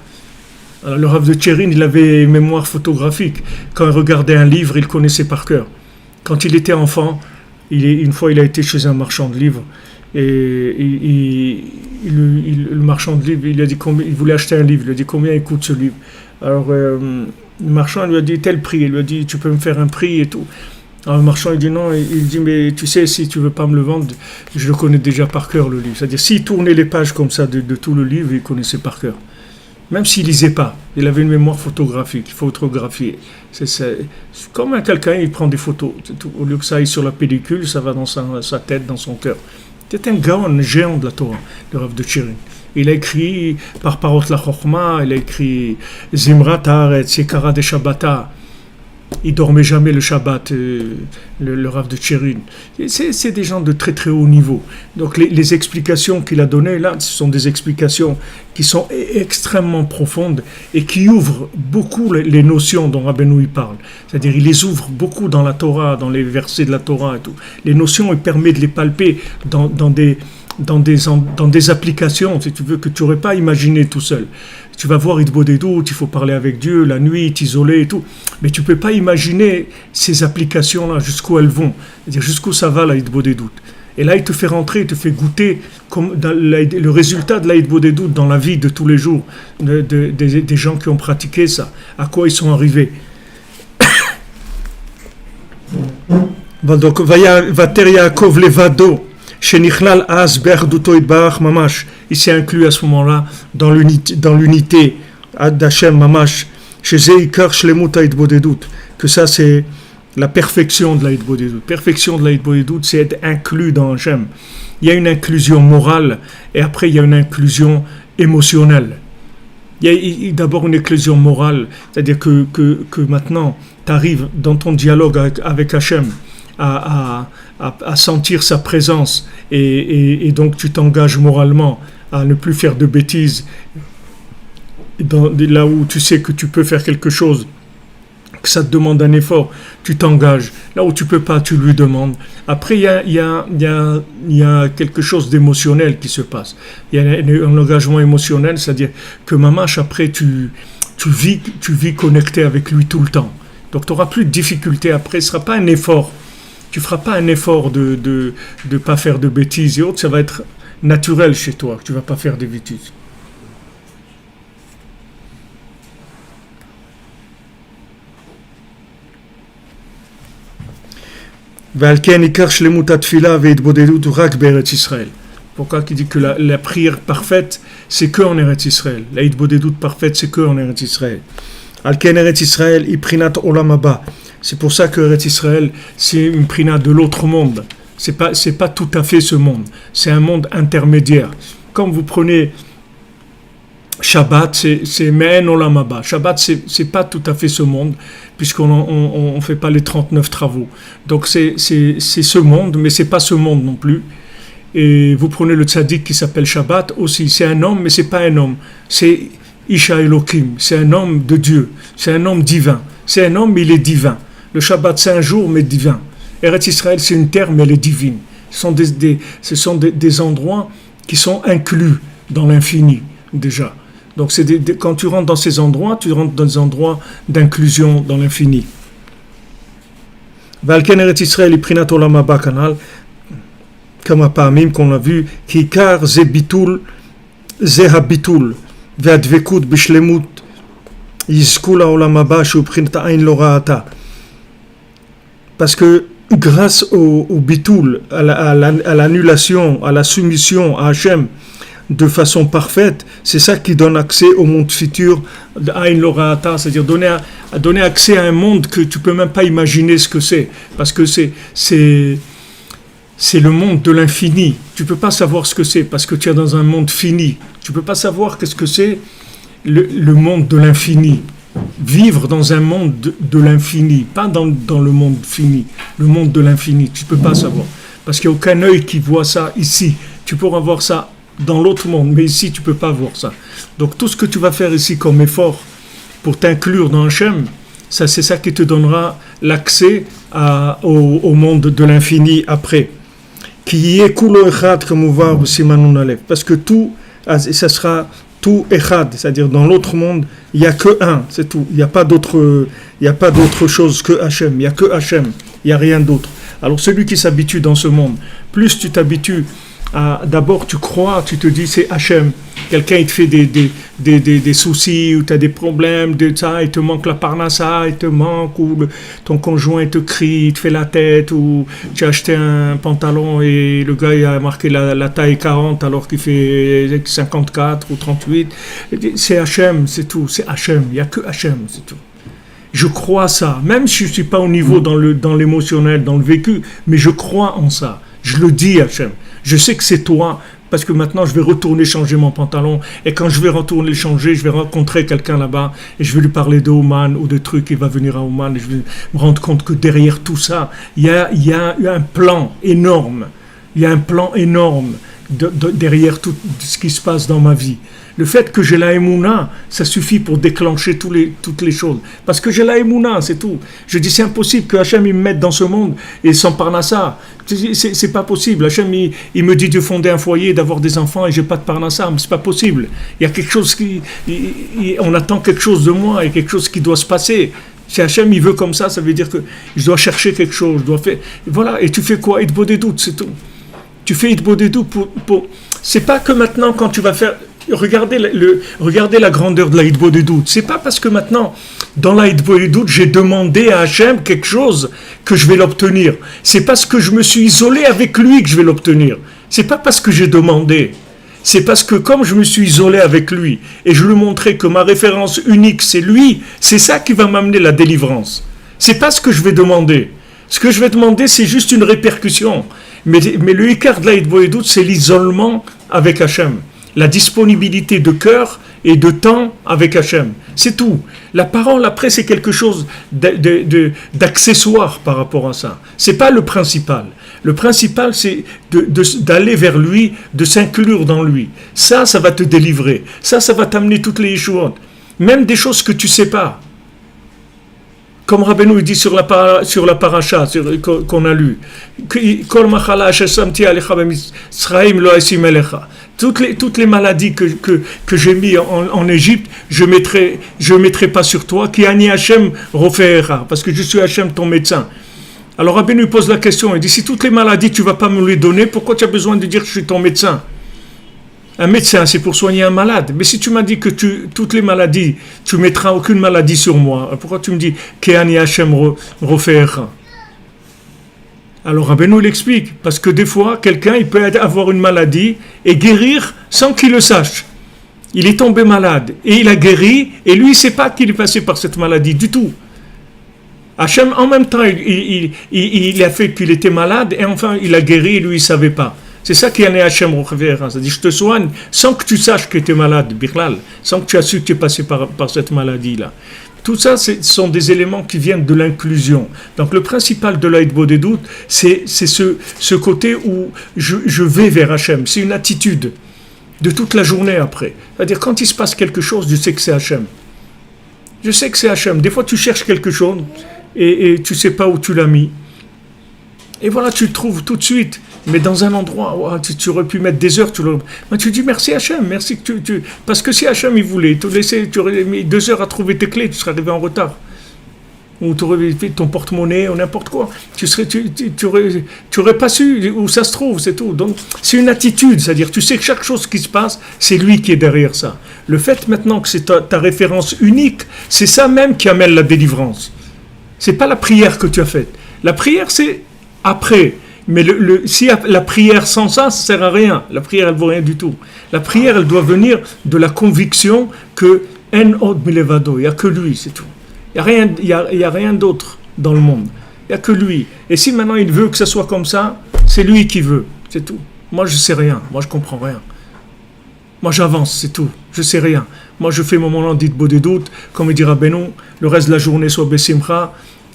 Alors, le Rav de Tchérin, il avait une mémoire photographique. Quand il regardait un livre, il connaissait par cœur. Quand il était enfant, une fois, il a été chez un marchand de livres. Et le marchand de livres, il a dit combien, il voulait acheter un livre. Il a dit combien il coûte ce livre. Alors, le marchand lui a dit tel prix. Il lui a dit tu peux me faire un prix et tout. Alors le marchand il dit non. Il dit mais tu sais, si tu veux pas me le vendre, je le connais déjà par cœur le livre. C'est-à-dire s'il tournait les pages comme ça de tout le livre, il connaissait par cœur. Même s'il lisait pas, il avait une mémoire photographique, photographiée. C'est comme quelqu'un, il prend des photos. Au lieu que ça aille sur la pellicule, ça va dans sa tête, dans son cœur. C'est un gaon géant de la Torah, le Rav de Tchérin. Il a écrit par Parot la Chochma, il a écrit Zimrat Haaretz, Yekara de Shabbata. Il dormait jamais le Shabbat, le Rav de Tchérin. C'est des gens de très très haut niveau. Donc les explications qu'il a données là, ce sont des explications qui sont extrêmement profondes et qui ouvrent beaucoup les notions dont Rabbeinu parle. C'est-à-dire il les ouvre beaucoup dans la Torah, dans les versets de la Torah et tout. Les notions, il permet de les palper dans dans des applications, si tu veux, que tu n'aurais pas imaginé tout seul. Tu vas voir Hitbodedut, il faut parler avec Dieu, la nuit, t'isoler et tout. Mais tu ne peux pas imaginer ces applications-là, jusqu'où elles vont. C'est-à-dire jusqu'où ça va la Hitbodedut. Et là, il te fait rentrer, il te fait goûter comme le résultat de la Hitbodedut dans la vie de tous les jours des gens qui ont pratiqué ça, à quoi ils sont arrivés. Donc, Vater Yaakov Levado, Shenichlal Az Berduto Itbarach Mamash, il s'est inclus à ce moment-là dans l'unité d'Hachem Mamash, chez Zeikar Shlemut Hitbodedut, que ça c'est la perfection de la Hitbodedut. Perfection de la Hitbodedut, c'est être inclus dans Hachem. Il y a une inclusion morale et après il y a une inclusion émotionnelle. Il y a d'abord une inclusion morale, c'est-à-dire que maintenant tu arrives dans ton dialogue avec Hachem à sentir sa présence et donc tu t'engages moralement à ne plus faire de bêtises là où tu sais que tu peux faire quelque chose, que ça te demande un effort, tu t'engages. Là où tu peux pas, tu lui demandes. Après, il y a quelque chose d'émotionnel qui se passe. Il y a un engagement émotionnel, c'est-à-dire que Mamash, après, tu vis connecté avec lui tout le temps. Donc, tu n'auras plus de difficultés après. Ce ne sera pas un effort. Tu ne feras pas un effort de ne pas faire de bêtises et autres. Ça va être naturel chez toi, que tu ne vas pas faire de bêtises. Pourquoi il dit que la prière parfaite, c'est que en Eretz Israël. La Hitbodedut parfaite, c'est que en Eretz Israël. Alken Eretz Israël, iprinat olam haba. C'est pour ça que Eretz Israël, c'est une prina de l'autre monde. C'est pas tout à fait ce monde. C'est un monde intermédiaire. Comme vous prenez Shabbat, c'est Me'en Olam Haba. Shabbat, c'est pas tout à fait ce monde, puisqu'on fait pas les 39 travaux. Donc c'est ce monde, mais c'est pas ce monde non plus. Et vous prenez le tzaddik qui s'appelle Shabbat aussi. C'est un homme, mais c'est pas un homme. C'est Isha Elohim. C'est un homme de Dieu. C'est un homme divin. C'est un homme, mais il est divin. Le Shabbat, c'est un jour, mais divin. Eretz Israël, c'est une terre, mais elle est divine. Ce sont des endroits qui sont inclus dans l'infini, déjà. Donc, quand tu rentres dans ces endroits, tu rentres dans des endroits d'inclusion dans l'infini. Valken Eretz Israël, Iprinat Olam Haba Kanal, comme à Pamim, qu'on a vu, Kikar Ze Bitul, Ze Habitul, Ve'advekut Bishlemut, Yizkula Olam Haba, Shuprinat Ain Loraata. Parce que grâce au bitul, à l'annulation, à la soumission à Hachem de façon parfaite, c'est ça qui donne accès au monde futur d'Ain Loraata, c'est-à-dire donner accès à un monde que tu peux même pas imaginer ce que c'est, parce que c'est le monde de l'infini. Tu peux pas savoir ce que c'est parce que tu es dans un monde fini. Tu peux pas savoir qu'est-ce que c'est le monde de l'infini. Vivre dans un monde de l'infini, pas dans le monde fini, le monde de l'infini, tu ne peux pas savoir. Parce qu'il n'y a aucun œil qui voit ça ici. Tu pourras voir ça dans l'autre monde, mais ici, tu ne peux pas voir ça. Donc tout ce que tu vas faire ici comme effort pour t'inclure dans Hachem, c'est ça qui te donnera l'accès au monde de l'infini après. Qui est kulo echad comme on voit au Simanun Aleph. Parce que tout, ça sera tout echad, c'est-à-dire dans l'autre monde, il n'y a que un, c'est tout. Il n'y a pas d'autre chose que Hachem. Il n'y a que Hachem. Il n'y a rien d'autre. Alors celui qui s'habitue dans ce monde, plus tu t'habitues d'abord tu crois, tu te dis c'est Hachem. Quelqu'un il te fait des soucis, ou tu as des problèmes, il te manque la parnassa, il te manque, ou ton conjoint il te crie, il te fait la tête, ou tu as acheté un pantalon et le gars il a marqué la taille 40 alors qu'il fait 54 ou 38. C'est Hachem, c'est tout, c'est Hachem, il n'y a que Hachem, c'est tout. Je crois ça, même si je ne suis pas au niveau dans l'émotionnel, dans le vécu, mais je crois en ça. Je le dis, Hachem. Je sais que c'est toi, parce que maintenant je vais retourner changer mon pantalon. Et quand je vais retourner le changer, je vais rencontrer quelqu'un là-bas et je vais lui parler de Oman ou de trucs. Il va venir à Oman et je vais me rendre compte que derrière tout ça, il y a un plan énorme. Il y a un plan énorme derrière tout ce qui se passe dans ma vie. Le fait que j'ai la Emouna, ça suffit pour déclencher toutes les choses. Parce que j'ai la Emouna, c'est tout. Je dis, c'est impossible que Hachem il me mette dans ce monde et sans Parnassa. C'est pas possible. Hachem il me dit de fonder un foyer, d'avoir des enfants et j'ai pas de Parnassa. Mais c'est pas possible. Il y a quelque chose on attend quelque chose de moi et quelque chose qui doit se passer. Si Hachem il veut comme ça veut dire que je dois chercher quelque chose. Je dois faire. Voilà. Et tu fais quoi? Hitbo des doutes, c'est tout. Tu fais Hitbo des doutes pour. C'est pas que maintenant quand tu vas faire. Regardez la grandeur de la Hitbo des doutes. C'est pas parce que maintenant, dans la Hitbo des doutes, j'ai demandé à Hachem quelque chose que je vais l'obtenir. C'est parce que je me suis isolé avec lui que je vais l'obtenir. C'est pas parce que j'ai demandé. C'est parce que comme je me suis isolé avec lui et je lui montrais que ma référence unique c'est lui, c'est ça qui va m'amener la délivrance. C'est pas ce que je vais demander. Ce que je vais demander, c'est juste une répercussion. Mais le écart de la Hitbo des doutes, c'est l'isolement avec Hachem. La disponibilité de cœur et de temps avec Hachem. C'est tout. La parole, après, c'est quelque chose d'accessoire par rapport à ça. C'est pas le principal. Le principal, c'est d'aller vers lui, de s'inclure dans lui. Ça va te délivrer. Ça va t'amener toutes les échouantes. Même des choses que tu sais pas. Comme Rabbeinu dit sur la paracha qu'on a lu. Toutes les maladies que j'ai mis en Égypte, je mettrai pas sur toi, qui ani Hachem rofeera, parce que je suis Hachem ton médecin. Alors Rabbeinu pose la question, il dit si toutes les maladies tu vas pas me les donner, pourquoi tu as besoin de dire que je suis ton médecin? Un médecin, c'est pour soigner un malade. Mais si tu m'as dit que toutes les maladies, tu mettras aucune maladie sur moi, pourquoi tu me dis ki ani Hachem rofeera? Alors Rabbeinu l'explique, parce que des fois, quelqu'un il peut avoir une maladie et guérir sans qu'il le sache. Il est tombé malade et il a guéri et lui il ne sait pas qu'il est passé par cette maladie du tout. Hachem en même temps il a fait qu'il était malade et enfin il a guéri et lui il ne savait pas. C'est ça qui en est Hachem Rochevera. C'est-à-dire je te soigne sans que tu saches que tu es malade, Birlal, sans que tu as su que tu es passé par cette maladie-là. Tout ça, ce sont des éléments qui viennent de l'inclusion. Donc le principal de la Hitbo des doutes, c'est ce côté où je vais vers Hachem. C'est une attitude de toute la journée après. C'est-à-dire quand il se passe quelque chose, je sais que c'est Hachem. Je sais que c'est Hachem. Des fois tu cherches quelque chose et tu ne sais pas où tu l'as mis. Et voilà, tu le trouves tout de suite. Mais dans un endroit où tu aurais pu mettre des heures, tu dis merci Hachem, merci que parce que si Hachem il voulait te laisser, tu aurais mis 2 heures à trouver tes clés, tu serais arrivé en retard. Ou tu aurais fait ton porte-monnaie ou n'importe quoi. Tu aurais pas su où ça se trouve, c'est tout. Donc c'est une attitude, c'est-à-dire tu sais que chaque chose qui se passe, c'est lui qui est derrière ça. Le fait maintenant que c'est ta référence unique, c'est ça même qui amène la délivrance. C'est pas la prière que tu as faite. La prière c'est après. Mais si la prière sans ça, ça sert à rien. La prière, elle vaut rien du tout. La prière, elle doit venir de la conviction que en od milevado, il n'y a que lui, c'est tout. Il n'y a rien d'autre dans le monde. Il n'y a que lui. Et si maintenant il veut que ça soit comme ça, c'est lui qui veut, c'est tout. Moi, je ne sais rien. Moi, je ne comprends rien. Moi, j'avance, c'est tout. Je ne sais rien. Moi, je fais mon moment d'Hitbo des doutes. Comme il dira Benoît, le reste de la journée, sois Bessimcha,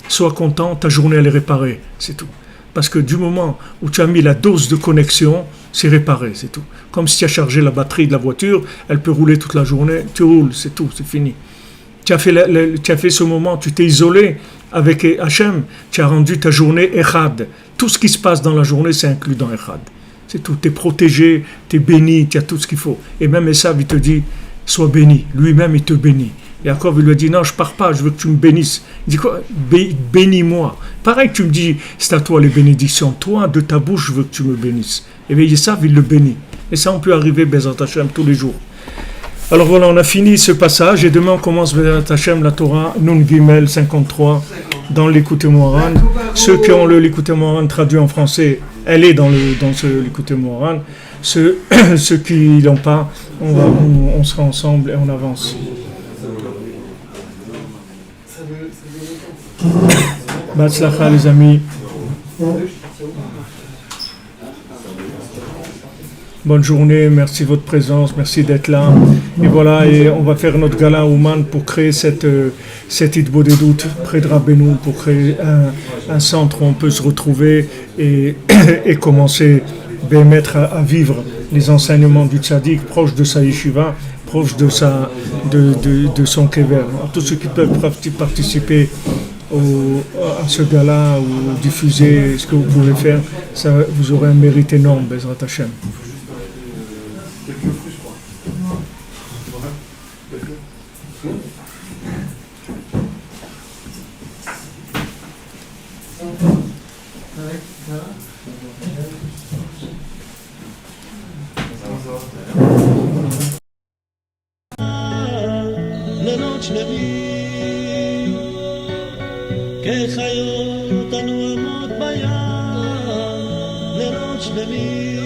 sois content, ta journée, elle est réparée, c'est tout. Parce que du moment où tu as mis la dose de connexion, c'est réparé, c'est tout. Comme si tu as chargé la batterie de la voiture, elle peut rouler toute la journée, tu roules, c'est tout, c'est fini. Tu as fait ce moment, tu t'es isolé avec Hachem, tu as rendu ta journée Echad. Tout ce qui se passe dans la journée, c'est inclus dans Echad. C'est tout, tu es protégé, tu es béni, tu as tout ce qu'il faut. Et même Esav, il te dit, sois béni. Lui-même, il te bénit. Yaakov, il lui a dit, non, je pars pas, je veux que tu me bénisses. Il dit quoi? Bénis-moi. Pareil que tu me dis, c'est à toi les bénédictions. Toi, de ta bouche, je veux que tu me bénisses. Et bien, Esav, il le bénit. Et ça, on peut arriver, Bezat Hashem, tous les jours. Alors voilà, on a fini ce passage. Et demain, on commence, Bezat Hashem, la Torah, Nun Gimel 53, dans l'Écoute Moharan. Ceux qui ont le l'Écoute Moharan traduit en français, elle est dans ce l'Écoute Moharan. Ceux qui l'ont pas, on sera ensemble et on avance. Batzlacha les amis. Bonne journée, merci de votre présence, merci d'être là. Et voilà, et on va faire notre gala Ouman pour créer cette Hitbo des doutes près de Rabbeinu, pour créer un centre où on peut se retrouver et commencer à vivre les enseignements du tzaddik, proche de sa yeshiva, proche de son kever. Alors, tous ceux qui peuvent participer à ce gala ou diffuser ce que vous pouvez faire, ça, vous aurez un mérite énorme, Bezrat Hashem. Quelques fruits, je crois. לילות שלמים כחיות הנועמות בים, לילות שלמים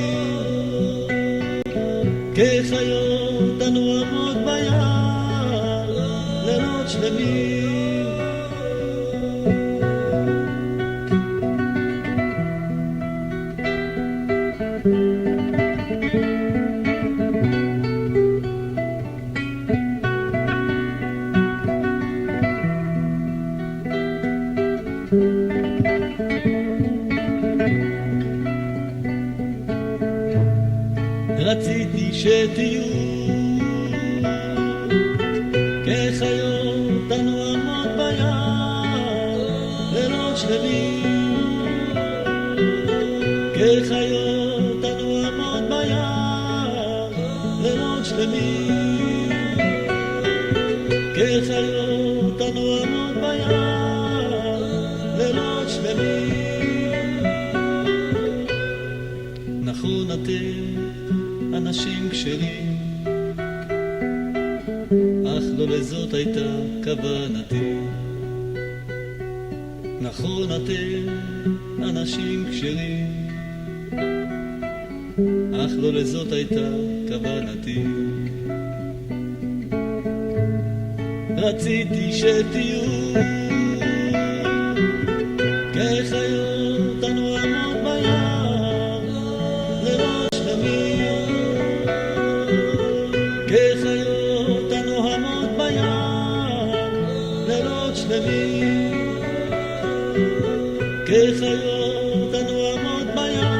כחיות הנועמות בים, לילות שלמים רציתי שתהיו כחיות הנועמות בים, לילות שלמים כחיות הנועמות בים, לילות שלמים כחיות הנועמות בים, לילות שלמים. נכון אתם אנשים כשרים, אך לא לזאת הייתה כוונתי. נכון אתם אנשים כשרים, אך לא לזאת הייתה כוונתי. רציתי שתהיו כחיות הנועמות בים, לילות שלמים כחיות הנועמות בים, לילות שלמים כחיות הנועמות בים,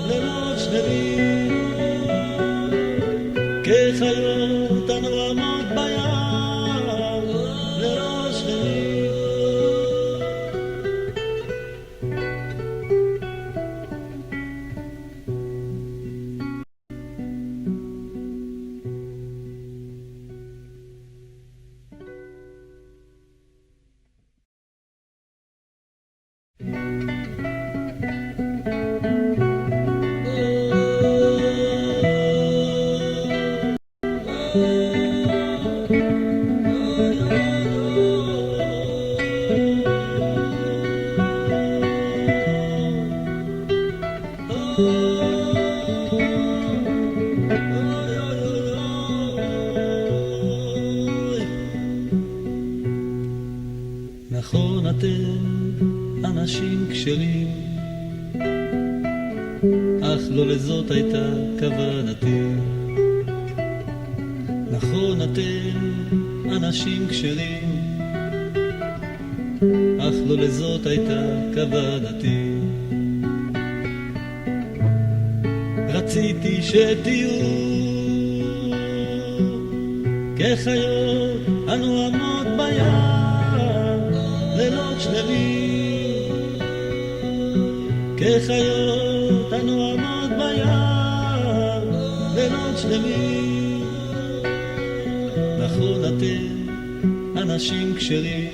לילות שלמים כחיות הנועמות בים, לילות שלמים. נכון אתם אנשים כשרים, אך לא לזאת הייתה כוונתי. נכון אתם אנשים כשרים, אך לא לזאת הייתה כוונתי. רציתי שתהיו כחיות הנועמות בים, לילות שלמים כחיות הנועמות בים, לילות שלמים. נכון אתם אנשים כשרים,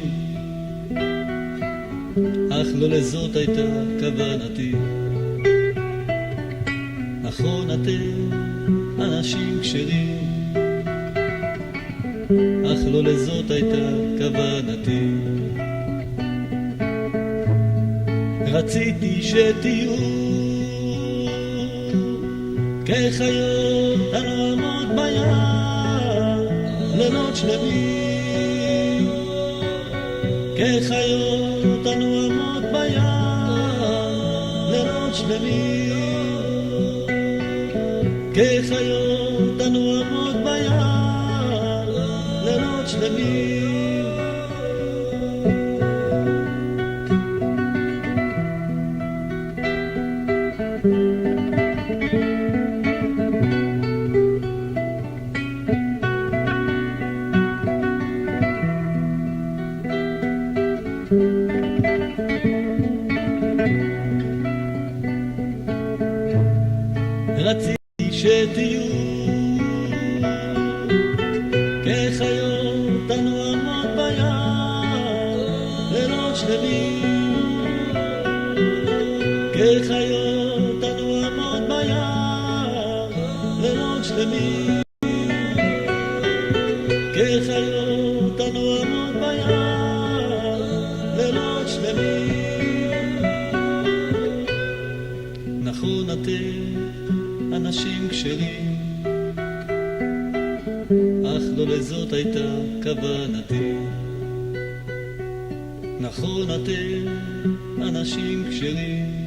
אך לא לזאת הייתה כוונתי. נכון אתם אנשים כשרים, אך לא לזאת הייתה כוונתי. רציתי שתהיו כחיות הנועמות בים, לילות שלמים כחיות הנועמות בים, לילות שלמים כחיות הנועמות בים, לילות שלמים. שתהיו כחיות הנועמות ביער לילות שלמים, כחיות הנועמות ביער לילות שלמים, כחיות הנועמות ביער לילות שלמים. נכון אתם אנשים כשרים, אך לא לזאת הייתה כוונתי. נכון אתם אנשים כשרים,